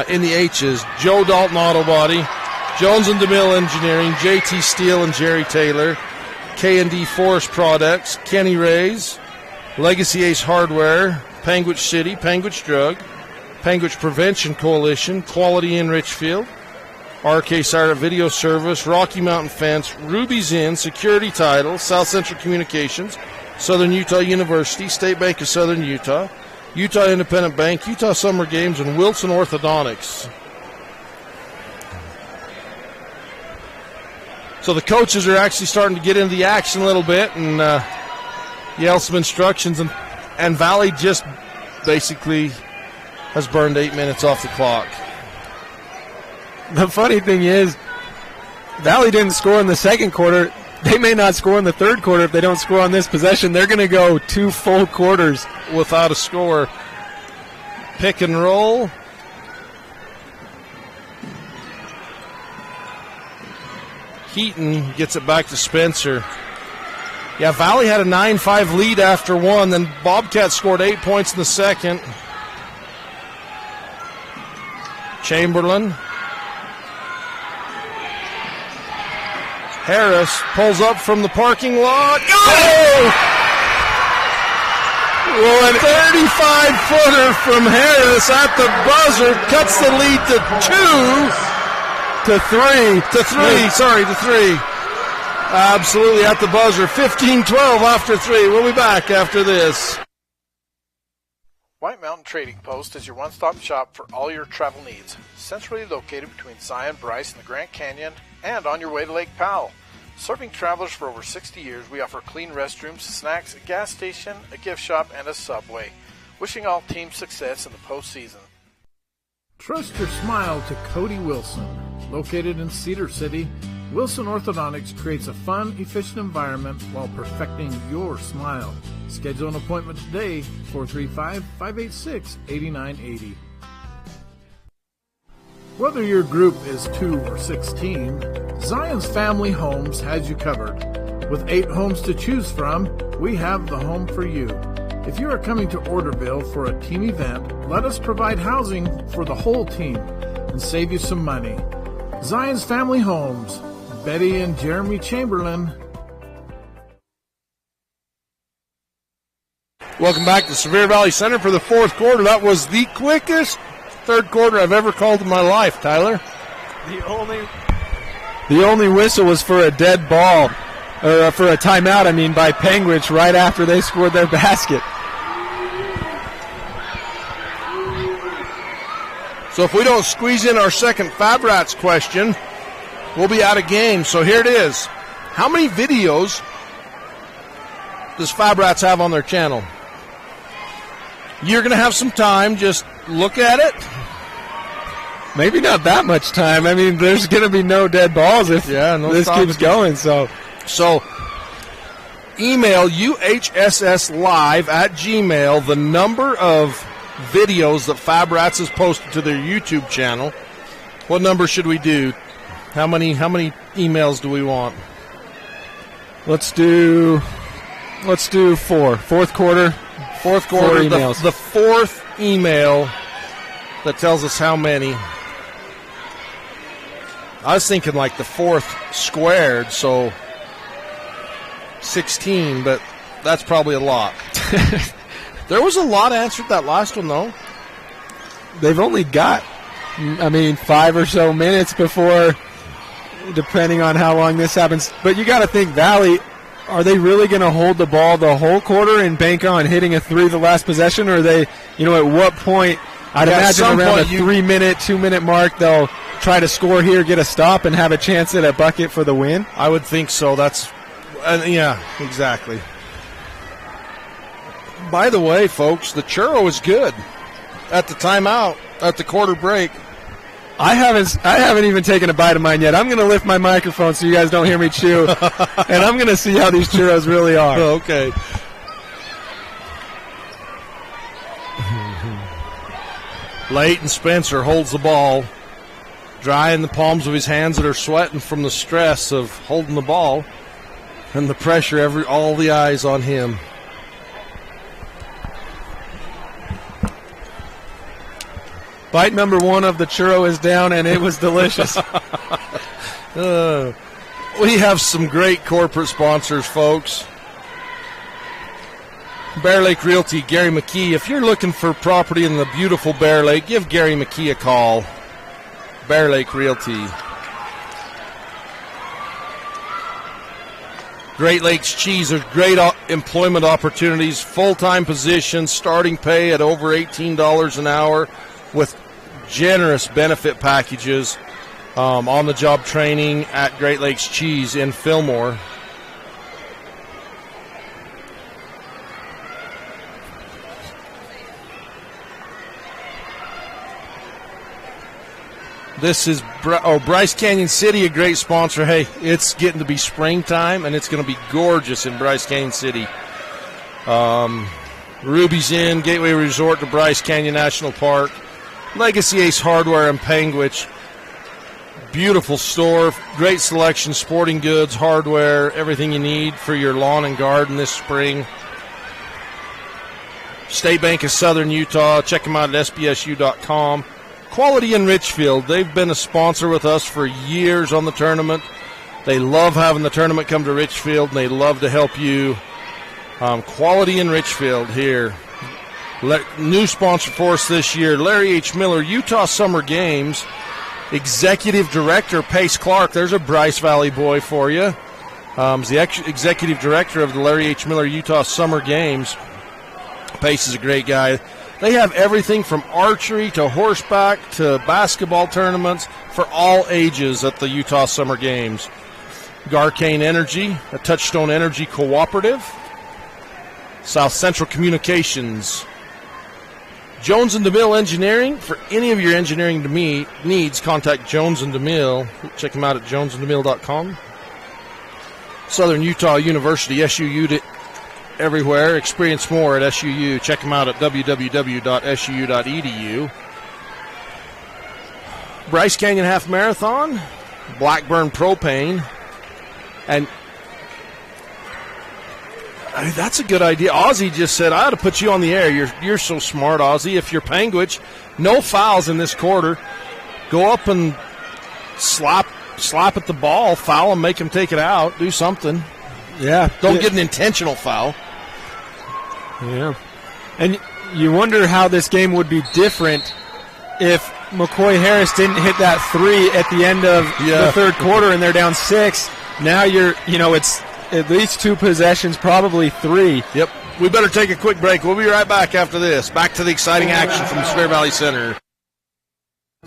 In the H's, Joe Dalton Auto Body, Jones and DeMille Engineering, JT Steele and Jerry Taylor, K&D Forest Products, Kenny Ray's, Legacy Ace Hardware, Panguitch City, Panguitch Drug, Panguitch Prevention Coalition, Quality in Richfield, RK Siret Video Service, Rocky Mountain Fence, Ruby's Inn, Security Title, South Central Communications, Southern Utah University, State Bank of Southern Utah, Utah Independent Bank, Utah Summer Games, and Wilson Orthodontics. So the coaches are actually starting to get into the action a little bit and yell some instructions, and Valley just basically has burned 8 minutes off the clock. The funny thing is, Valley didn't score in the second quarter. They may not score in the third quarter if they don't score on this possession. They're going to go 2 full quarters without a score. Pick and roll. Heaton gets it back to Spencer. Yeah, Valley had a 9-5 lead after one. Then Bobcats scored 8 points in the second. Chamberlain. Harris pulls up from the parking lot. Oh! Well, an 35-footer from Harris at the buzzer cuts the lead to 3. Absolutely at the buzzer. 15-12 after 3. We'll be back after this. White Mountain Trading Post is your one-stop shop for all your travel needs. Centrally located between Zion, Bryce, and the Grand Canyon, and on your way to Lake Powell. Serving travelers for over 60 years, we offer clean restrooms, snacks, a gas station, a gift shop, and a Subway. Wishing all teams success in the postseason. Trust your smile to Cody Wilson. Located in Cedar City, Wilson Orthodontics creates a fun, efficient environment while perfecting your smile. Schedule an appointment today, 435-586-8980. Whether your group is 2 or 16, Zion's Family Homes has you covered. With 8 homes to choose from, we have the home for you. If you are coming to Orderville for a team event, let us provide housing for the whole team and save you some money. Zion's Family Homes, Betty and Jeremy Chamberlain. Welcome back to Sevier Valley Center for the fourth quarter. That was the quickest third quarter I've ever called in my life, Tyler. The only whistle was for a dead ball, or for a timeout, by Panguitch right after they scored their basket. So if we don't squeeze in our second Fab Rats question, we'll be out of game. So here it is. How many videos does Fab Rats have on their channel? You're going to have some time. Just look at it. Maybe not that much time. There's going to be no dead balls if this keeps going. So email uhsslive@gmail the number of videos that Fab Rats has posted to their YouTube channel. What number should we do? How many emails do we want? Let's do 4. Fourth quarter. 4 emails. The fourth email that tells us how many. I was thinking like the fourth squared, so 16, but That's probably a lot. There was a lot answered that last one, though. They've only got, 5 or so minutes before, depending on how long this happens. But you got to think, Valley, are they really going to hold the ball the whole quarter and bank on hitting a 3 the last possession? Or are they, at what point, I'd imagine around the 3-minute, 2-minute mark, they'll try to score here, get a stop, and have a chance at a bucket for the win? I would think so. Yeah, exactly. By the way, folks, the churro is good at the timeout, at the quarter break. I haven't even taken a bite of mine yet. I'm going to lift my microphone so you guys don't hear me chew, and I'm going to see how these churros really are. Okay. Leighton Spencer holds the ball, drying the palms of his hands that are sweating from the stress of holding the ball and the pressure, all the eyes on him. Bite number 1 of the churro is down, and it was delicious. We have some great corporate sponsors, folks. Bear Lake Realty, Gary McKee. If you're looking for property in the beautiful Bear Lake, give Gary McKee a call. Bear Lake Realty. Great Lakes Cheese. There's great employment opportunities, full-time positions, starting pay at over $18 an hour with generous benefit packages, on-the-job training at Great Lakes Cheese in Fillmore. This is Bryce Canyon City, a great sponsor. Hey, it's getting to be springtime, and it's going to be gorgeous in Bryce Canyon City. Ruby's Inn, Gateway Resort to Bryce Canyon National Park, Legacy Ace Hardware in Panguitch. Beautiful store, great selection, sporting goods, hardware, everything you need for your lawn and garden this spring. State Bank of Southern Utah, check them out at sbsu.com. Quality in Richfield, they've been a sponsor with us for years on the tournament. They love having the tournament come to Richfield, and they love to help you. Quality in Richfield here. New sponsor for us this year, Larry H. Miller, Utah Summer Games. Executive Director, Pace Clark. There's a Bryce Valley boy for you. He's the Executive Director of the Larry H. Miller Utah Summer Games. Pace is a great guy. They have everything from archery to horseback to basketball tournaments for all ages at the Utah Summer Games. Garcane Energy, a Touchstone Energy cooperative. South Central Communications. Jones and DeMille Engineering. For any of your engineering needs, contact Jones and DeMille. Check them out at jonesandemille.com. Southern Utah University, SUU to everywhere. Experience more at SUU. Check them out at www.suu.edu. Bryce Canyon Half Marathon, Blackburn Propane, and that's a good idea. Ozzy just said, I ought to put you on the air. You're so smart, Ozzy. If you're Panguitch, no fouls in this quarter. Go up and slap at the ball, foul him, make him take it out, do something. Yeah. Don't get an intentional foul. Yeah. And you wonder how this game would be different if McCoy Harris didn't hit that 3 at the end of the third quarter and they're down 6. Now it's at least 2 possessions, probably 3. Yep. We better take a quick break. We'll be right back after this. Back to the exciting action from the Spare Valley Center.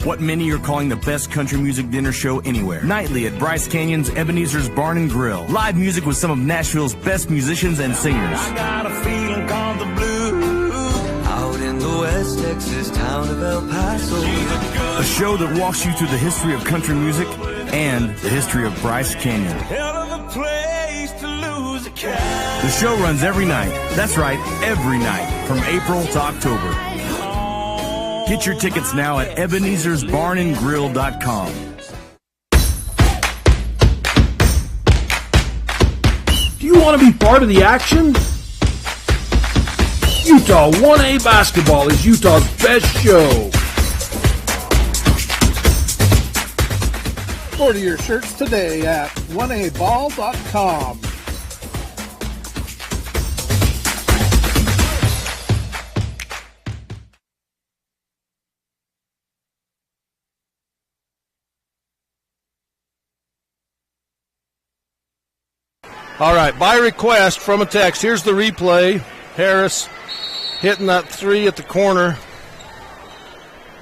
What many are calling the best country music dinner show anywhere. Nightly at Bryce Canyon's Ebenezer's Barn and Grill. Live music with some of Nashville's best musicians and singers. I got a feeling called the blues. Out in the West Texas town of El Paso. A show that walks you through the history of country music and the history of Bryce Canyon. Hell of a place to lose a cat. The show runs every night. That's right, every night from April to October. Get your tickets now at Ebenezer'sBarnandGrill.com. Do you want to be part of the action? Utah 1A Basketball is Utah's best show. Order your shirts today at 1aball.com. All right, by request from a text, here's the replay. Harris hitting that three at the corner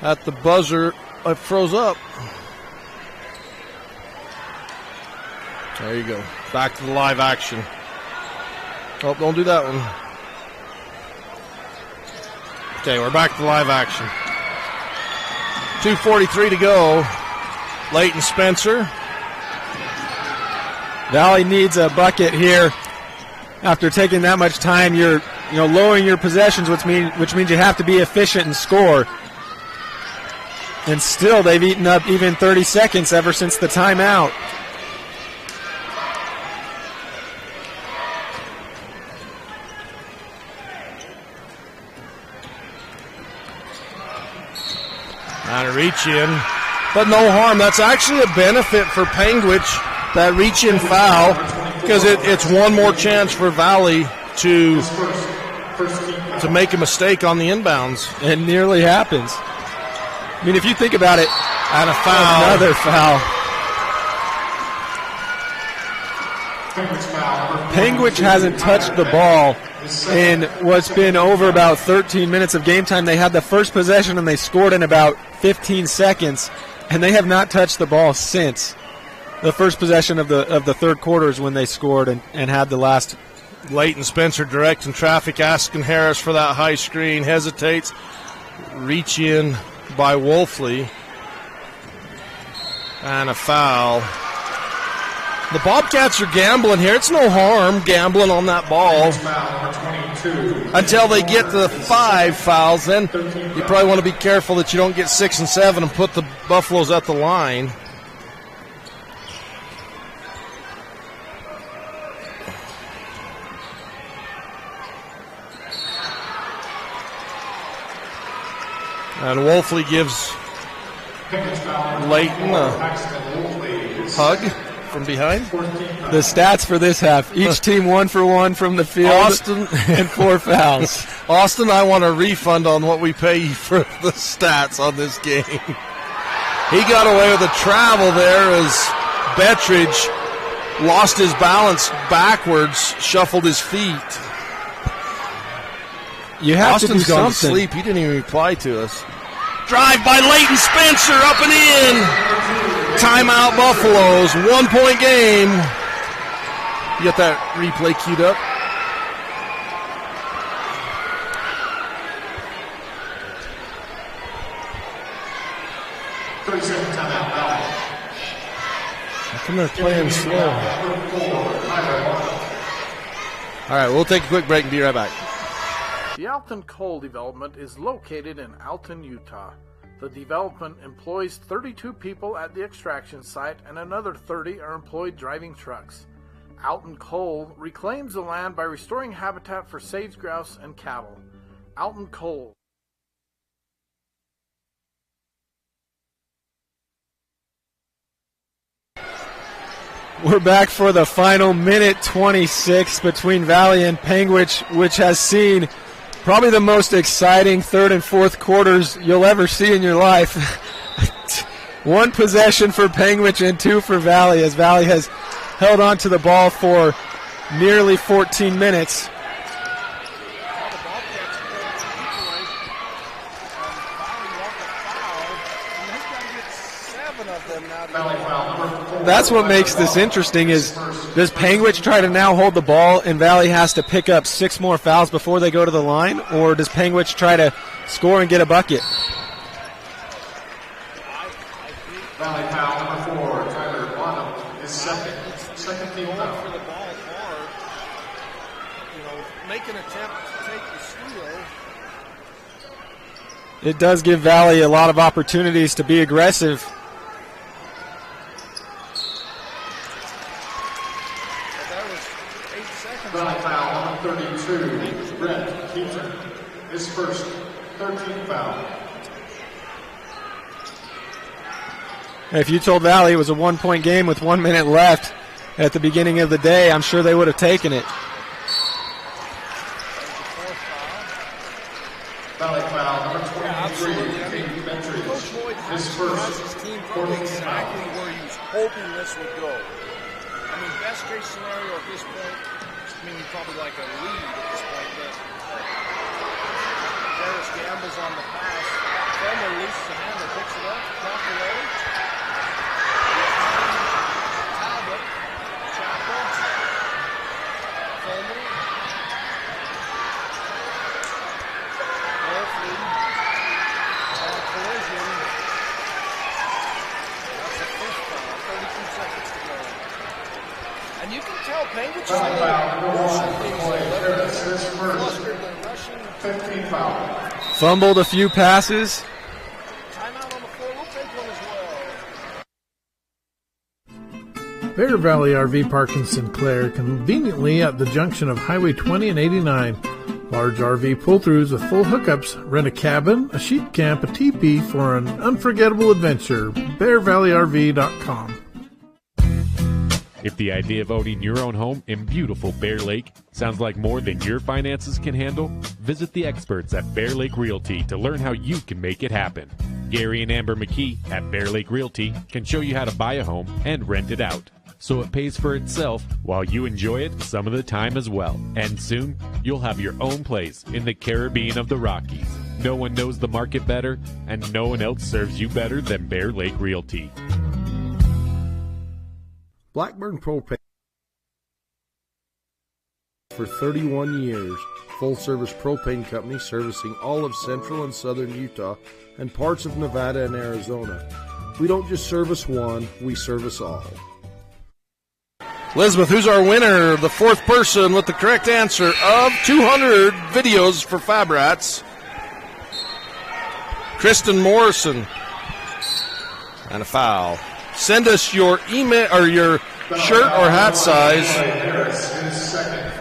at the buzzer. It froze up. There you go. Back to the live action. Oh, don't do that one. Okay, we're back to live action. 2:43 to go. Leighton Spencer. Valley needs a bucket here. After taking that much time, you're lowering your possessions, which means you have to be efficient and score. And still, they've eaten up even 30 seconds ever since the timeout. And a reach in, but no harm. That's actually a benefit for Panguitch, that reach in foul, because it's one more chance for Valley to make a mistake on the inbounds. It nearly happens. I mean, if you think about it, and a foul. Another foul. Panguitch hasn't touched the ball in what's been over about 13 minutes of game time. They had the first possession and they scored in about 15 seconds, and they have not touched the ball since the first possession of the third quarter is when they scored and had the last. Leighton Spencer directing traffic, asking Harris for that high screen, hesitates, reach in by Wolfley, and a foul. The Bobcats are gambling here. It's no harm gambling on that ball until they get to the 5 fouls. Then you probably want to be careful that you don't get 6 and 7 and put the Buffaloes at the line. And Wolfley gives Leighton a hug from behind. The stats for this half: each team 1 for 1 from the field, Austin, and 4 fouls. Austin, I want a refund on what we pay you for the stats on this game. He got away with a travel there as Bettridge lost his balance backwards, shuffled his feet. You have Austin's to do gone something. to sleep. He didn't even reply to us. Drive by Leighton Spencer, up and in. Timeout Buffaloes, 1-point game. You got that replay queued up? How come they're playing slow? All right, we'll take a quick break and be right back. The Alton Coal Development is located in Alton, Utah. The development employs 32 people at the extraction site and another 30 are employed driving trucks. Alton Coal reclaims the land by restoring habitat for sage grouse and cattle. Alton Coal. We're back for the final minute 26 between Valley and Panguitch, which has seen probably the most exciting third and fourth quarters you'll ever see in your life. 1 possession for Panguitch and 2 for Valley, as Valley has held on to the ball for nearly 14 minutes. That's what makes this interesting is, does Panguitch try to now hold the ball and Valley has to pick up 6 more fouls before they go to the line, or does Panguitch try to score and get a bucket? Valley foul number 4, Tyler Bonham, is second team foul. For the ball hard, make an attempt to take the steal. It does give Valley a lot of opportunities to be aggressive. Valley foul number 32, Brett Keaton, his first 13th foul. If you told Valley it was a 1-point game with 1 minute left at the beginning of the day, I'm sure they would have taken it. Valley foul number 23, Kate Bettridge, his first 14th foul. Exactly where he was hoping this would go. I mean, best case scenario at this point, I mean, you'd probably like a lead at this point, but Harris gambles on the pass. Fulmer loses the handle, picks it up, clock away. Talbot, Chapel, Fulmer. Wolfley, on a collision. That's the fifth foul, 32 seconds to go. And you can tell Panguitch is rushing. 15 foul. Fumbled a few passes. Timeout on the floor. We'll take one as well. Bear Valley RV Park in Sinclair, conveniently at the junction of Highway 20 and 89. Large RV pull-throughs with full hookups. Rent a cabin, a sheep camp, a teepee for an unforgettable adventure. BearValleyRV.com. If the idea of owning your own home in beautiful Bear Lake sounds like more than your finances can handle, visit the experts at Bear Lake Realty to learn how you can make it happen. Gary and Amber McKee at Bear Lake Realty can show you how to buy a home and rent it out, so it pays for itself while you enjoy it some of the time as well. And soon, you'll have your own place in the Caribbean of the Rockies. No one knows the market better, and no one else serves you better than Bear Lake Realty. Blackburn Propane for 31 years. Full-service propane company servicing all of central and southern Utah and parts of Nevada and Arizona. We don't just service one, we service all. Elizabeth, who's our winner? The fourth person with the correct answer of 200 videos for Fab Rats. Kristen Morrison. And a foul. Send us your email or your shirt or hat size.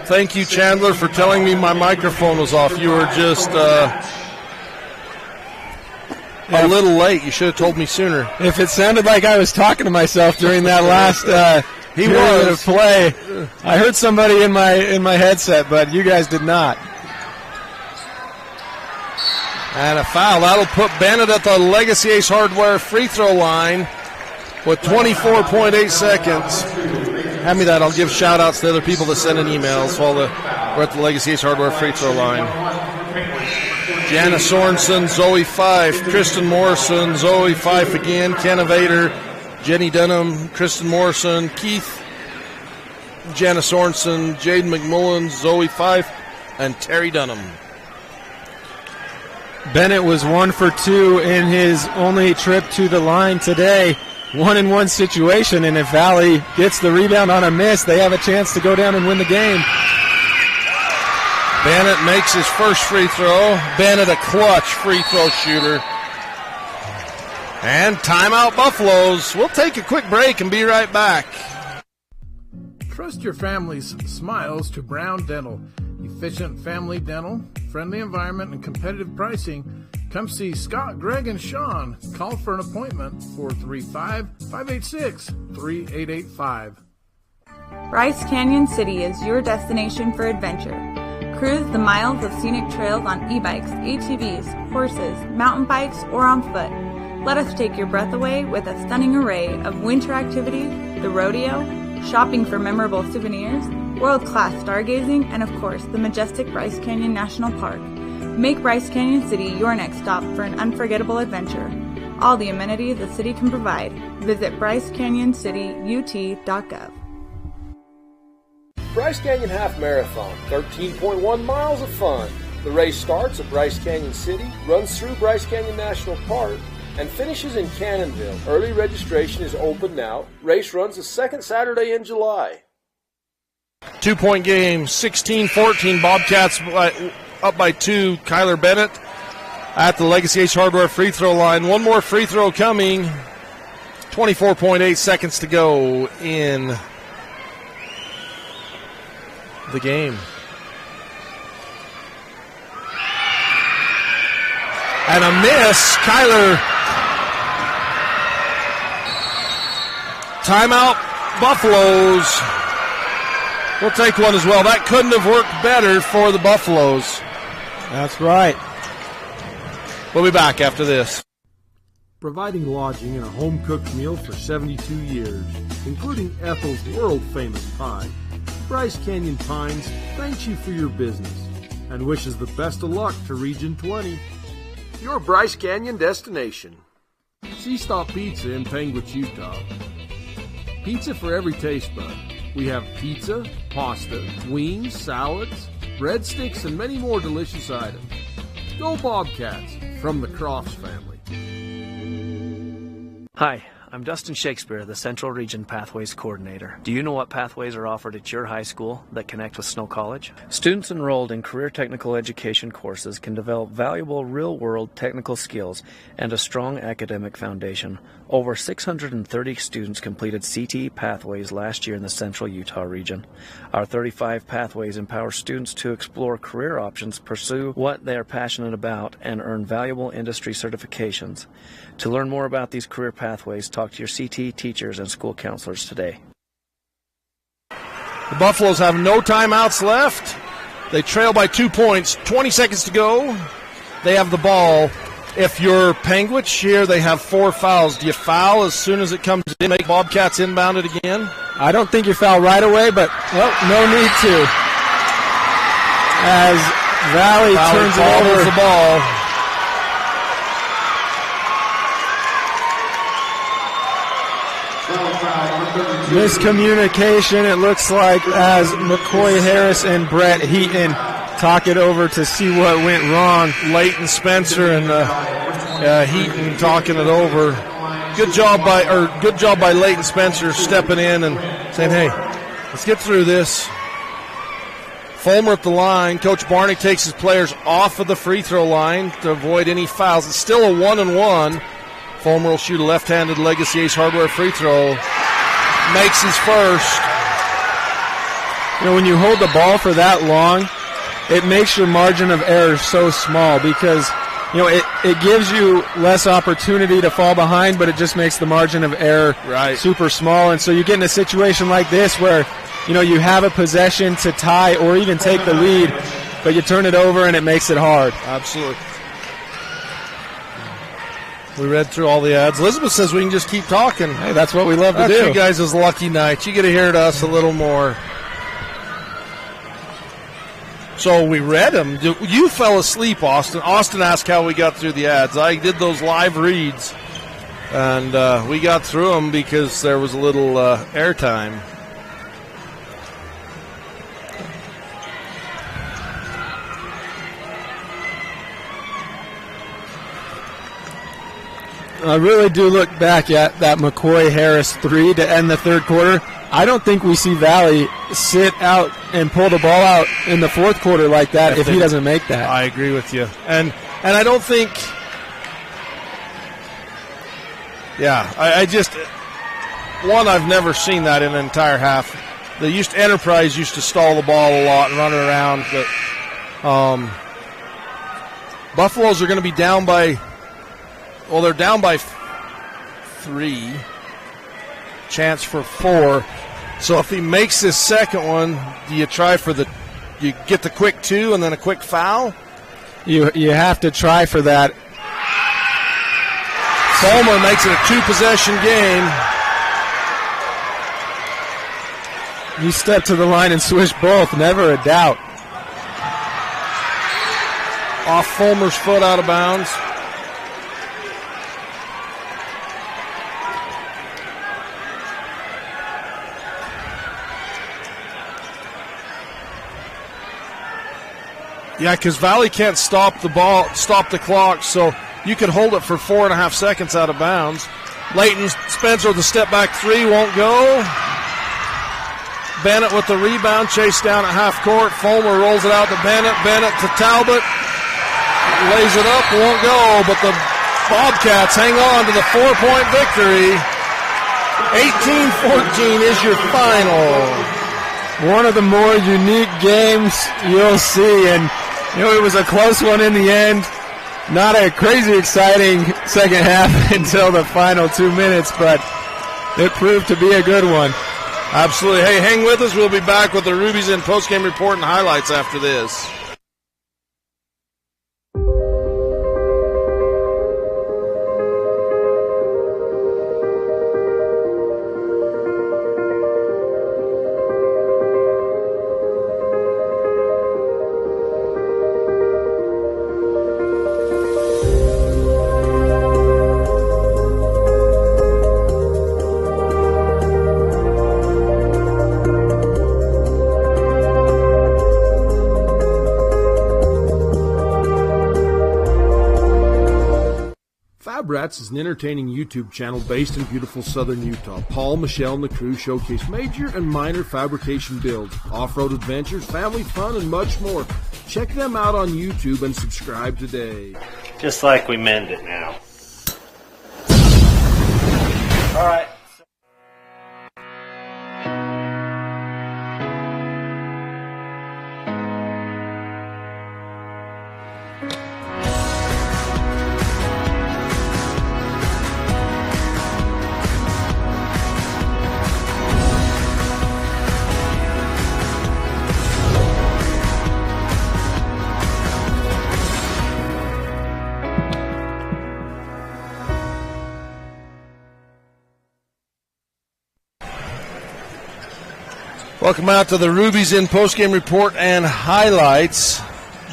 Thank you, Chandler, for telling me my microphone was off. You were just a little late. You should have told me sooner. If it sounded like I was talking to myself during that last he period was of play, I heard somebody in my headset, but you guys did not. And a foul. That'll put Bennett at the Legacy Ace Hardware free throw line with 24.8 seconds. Hand me that. I'll give shout-outs to other people that send in emails while we're at the Legacy Ace Hardware free throw line. Jana Sorensen, Zoe Fife, Kristen Morrison, Zoe Fife again, Kenna Vader, Jenny Dunham, Kristen Morrison, Keith, Jana Sorensen, Jaden McMullen, Zoe Fife, and Terry Dunham. Bennett was 1 for 2 in his only trip to the line today. 1-and-1 situation, and if Valley gets the rebound on a miss, they have a chance to go down and win the game. Bennett makes his first free throw. Bennett a clutch free throw shooter. And timeout Buffaloes. We'll take a quick break and be right back. Trust your family's smiles to Brown Dental. Efficient family dental, friendly environment, and competitive pricing. Come see Scott, Greg, and Sean. Call for an appointment, 435-586-3885. Bryce Canyon City is your destination for adventure. Cruise the miles of scenic trails on e-bikes, ATVs, horses, mountain bikes, or on foot. Let us take your breath away with a stunning array of winter activities, the rodeo, shopping for memorable souvenirs, world-class stargazing, and of course, the majestic Bryce Canyon National Park. Make Bryce Canyon City your next stop for an unforgettable adventure. All the amenities the city can provide. Visit BryceCanyonCityUT.gov. Bryce Canyon Half Marathon, 13.1 miles of fun. The race starts at Bryce Canyon City, runs through Bryce Canyon National Park, and finishes in Cannonville. Early registration is open now. Race runs the second Saturday in July. 2-point game, 16-14. Bobcats up by 2. Kyler Bennett at the Legacy Ace Hardware free throw line. One more free throw coming. 24.8 seconds to go in the game. And a miss. Kyler. Timeout, Buffaloes. We'll take one as well. That couldn't have worked better for the Buffaloes. That's right. We'll be back after this. providing lodging and a home-cooked meal for 72 years, including Ethel's world-famous pie. Bryce Canyon Pines thanks you for your business and wishes the best of luck to Region 20. Your Bryce Canyon destination. C-Stop Pizza in Panguitch, Utah. Pizza for every taste bud. We have pizza, pasta, wings, salads, breadsticks, and many more delicious items. Go Bobcats from the Crofts family. Hi, I'm Dustin Shakespeare, the Central Region Pathways Coordinator. Do you know what pathways are offered at your high school that connect with Snow College? Students enrolled in career technical education courses can develop valuable real-world technical skills and a strong academic foundation. Over 630 students completed CTE pathways last year in the Central Utah region. Our 35 pathways empower students to explore career options, pursue what they are passionate about, and earn valuable industry certifications. To learn more about these career pathways, talk to your CTE teachers and school counselors today. The Buffaloes have no timeouts left. They trail by 2 points. 20 seconds to go. They have the ball. If you're Panguitch here, they have 4 fouls. Do you foul as soon as it comes in, make Bobcats inbound it again? I don't think you foul right away, but no need to. As Valley turns it over. The ball. Miscommunication, it looks like, as McCoy Harris and Brett Heaton talk it over to see what went wrong. Leighton Spencer and Heaton talking it over. Good job by Leighton Spencer stepping in and saying, "Hey, let's get through this." Fulmer at the line. Coach Barney takes his players off of the free throw line to avoid any fouls. It's still a 1-and-1. Fulmer will shoot a left-handed Legacy Ace Hardware free throw. Makes his first. You know, when you hold the ball for that long, it makes your margin of error so small because, you know, it gives you less opportunity to fall behind, but it just makes the margin of error super small. And so you get in a situation like this where, you know, you have a possession to tie or even take the lead, but you turn it over and it makes it hard. Absolutely. We read through all the ads. Elizabeth says we can just keep talking. Hey, that's what we love to do. That's you guys' lucky night. You get to hear to us a little more. So we read them. You fell asleep, Austin. Austin asked how we got through the ads. I did those live reads, and we got through them because there was a little airtime. I really do look back at that McCoy Harris 3 to end the third quarter. I don't think we see Valley sit out and pull the ball out in the fourth quarter like that if he doesn't make that. I agree with you. And I don't think, I just, I've never seen that in an entire half. Enterprise used to stall the ball a lot and run it around, but Buffaloes are going to be down by, they're down by 3. Chance for 4. So if he makes this second one, do you try for you get the quick 2 and then a quick foul? You have to try for that. Fulmer makes it a 2-possession game. He stepped to the line and swished both, never a doubt. Off Fulmer's foot, out of bounds. Yeah, because Valley can't stop the clock, so you could hold it for 4.5 seconds out of bounds. Leighton Spencer with a step-back 3 won't go. Bennett with the rebound, chased down at half court. Fulmer rolls it out to Bennett. Bennett to Talbot. Lays it up, won't go, but the Bobcats hang on to the 4-point victory. 18-14 is your final. One of the more unique games you'll see, and it was a close one in the end. Not a crazy exciting second half until the final 2 minutes, but it proved to be a good one. Absolutely. Hey, hang with us. We'll be back with the Rubies Inn postgame report and highlights after this. Fab Rats is an entertaining YouTube channel based in beautiful southern Utah. Paul, Michelle, and the crew showcase major and minor fabrication builds, off-road adventures, family fun, and much more. Check them out on YouTube and subscribe today. Just like we mend it now. All right. Welcome out to the Ruby's Inn postgame report and highlights,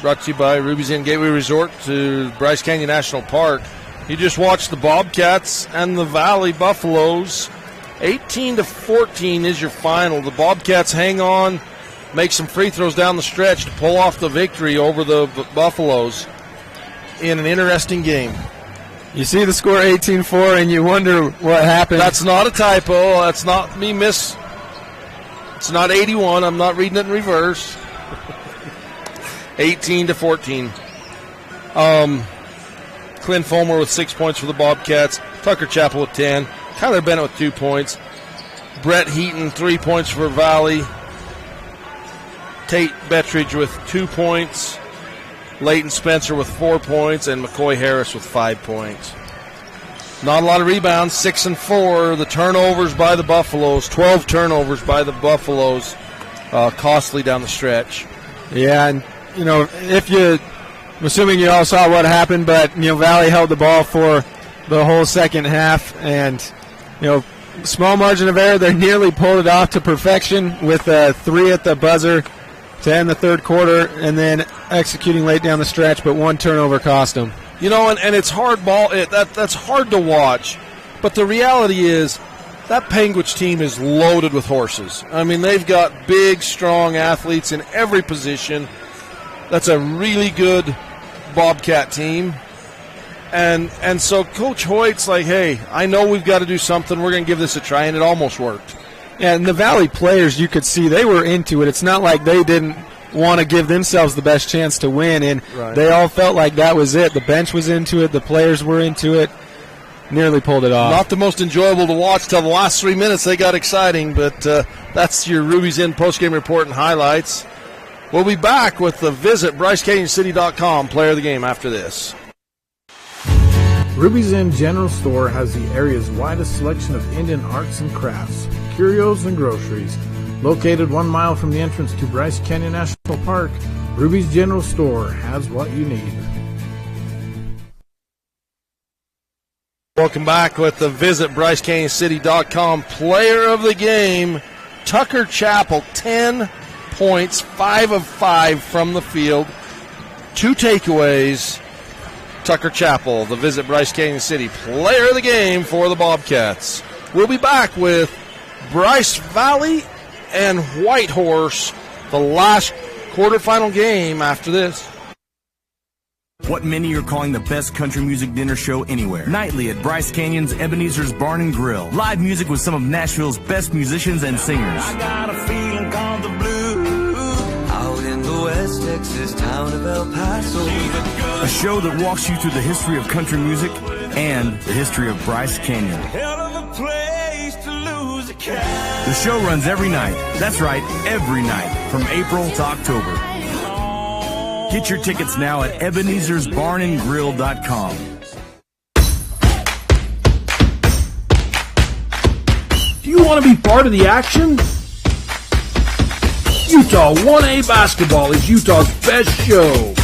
brought to you by Ruby's Inn Gateway Resort to Bryce Canyon National Park. You just watched the Bobcats and the Valley Buffaloes. 18-14 is your final. The Bobcats hang on, make some free throws down the stretch to pull off the victory over the Buffaloes in an interesting game. You see the score 18-4 and you wonder what happened. That's not a typo. That's not me It's not 81. I'm not reading it in reverse. 18-14. Clint Fulmer with 6 points for the Bobcats. Tucker Chappell with 10. Kyler Bennett with 2 points. Brett Heaton, 3 points for Valley. Tate Bettridge with 2 points. Leighton Spencer with 4 points. And McCoy Harris with 5 points. Not a lot of rebounds, 6 and 4. The turnovers by the Buffaloes, 12 turnovers by the Buffaloes, costly down the stretch. Yeah, and I'm assuming you all saw what happened, but Valley held the ball for the whole second half, and small margin of error. They nearly pulled it off to perfection with a 3 at the buzzer to end the third quarter, and then executing late down the stretch, but one turnover cost them. And it's hard ball. That's hard to watch. But the reality is that Panguitch team is loaded with horses. I mean, they've got big, strong athletes in every position. That's a really good Bobcat team. And so Coach Hoyt's like, hey, I know we've got to do something. We're going to give this a try, and it almost worked. Yeah, and the Valley players, you could see they were into it. It's not like they didn't want to give themselves the best chance to win, and They all felt like that was it. The bench was into it. The players were into it. Nearly pulled it off. Not the most enjoyable to watch till the last 3 minutes. They got exciting, but that's your Ruby's Inn postgame report and highlights. We'll be back with the visit BryceCanyonCity.com player of the game after this. Ruby's Inn General Store has the area's widest selection of Indian arts and crafts, curios, and groceries. Located 1 mile from the entrance to Bryce Canyon National Park, Ruby's General Store has what you need. Welcome back with the visit BryceCanyonCity.com player of the game, Tucker Chappell, 10 points, 5 of 5 from the field, 2 takeaways. Tucker Chappell, the visit Bryce Canyon City player of the game for the Bobcats. We'll be back with Bryce Valley and Whitehorse, the last quarterfinal game after this. What many are calling the best country music dinner show anywhere. Nightly at Bryce Canyon's Ebenezer's Barn and Grill. Live music with some of Nashville's best musicians and singers. I got a feeling called the blues. Out in the West Texas town of El Paso. A show that walks you through the history of country music and the history of Bryce Canyon. Hell of a place to lose a cat. The show runs every night. That's right, every night, from April to October. Get your tickets now at Ebenezer'sBarnandGrill.com. Do you want to be part of the action? Utah 1A Basketball is Utah's best show.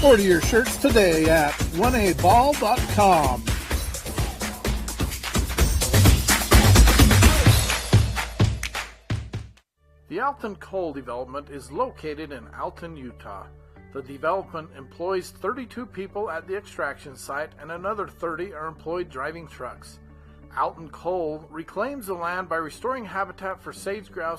Order your shirts today at 1aball.com. The Alton Coal Development is located in Alton, Utah. The development employs 32 people at the extraction site and another 30 are employed driving trucks. Alton Coal reclaims the land by restoring habitat for sage grouse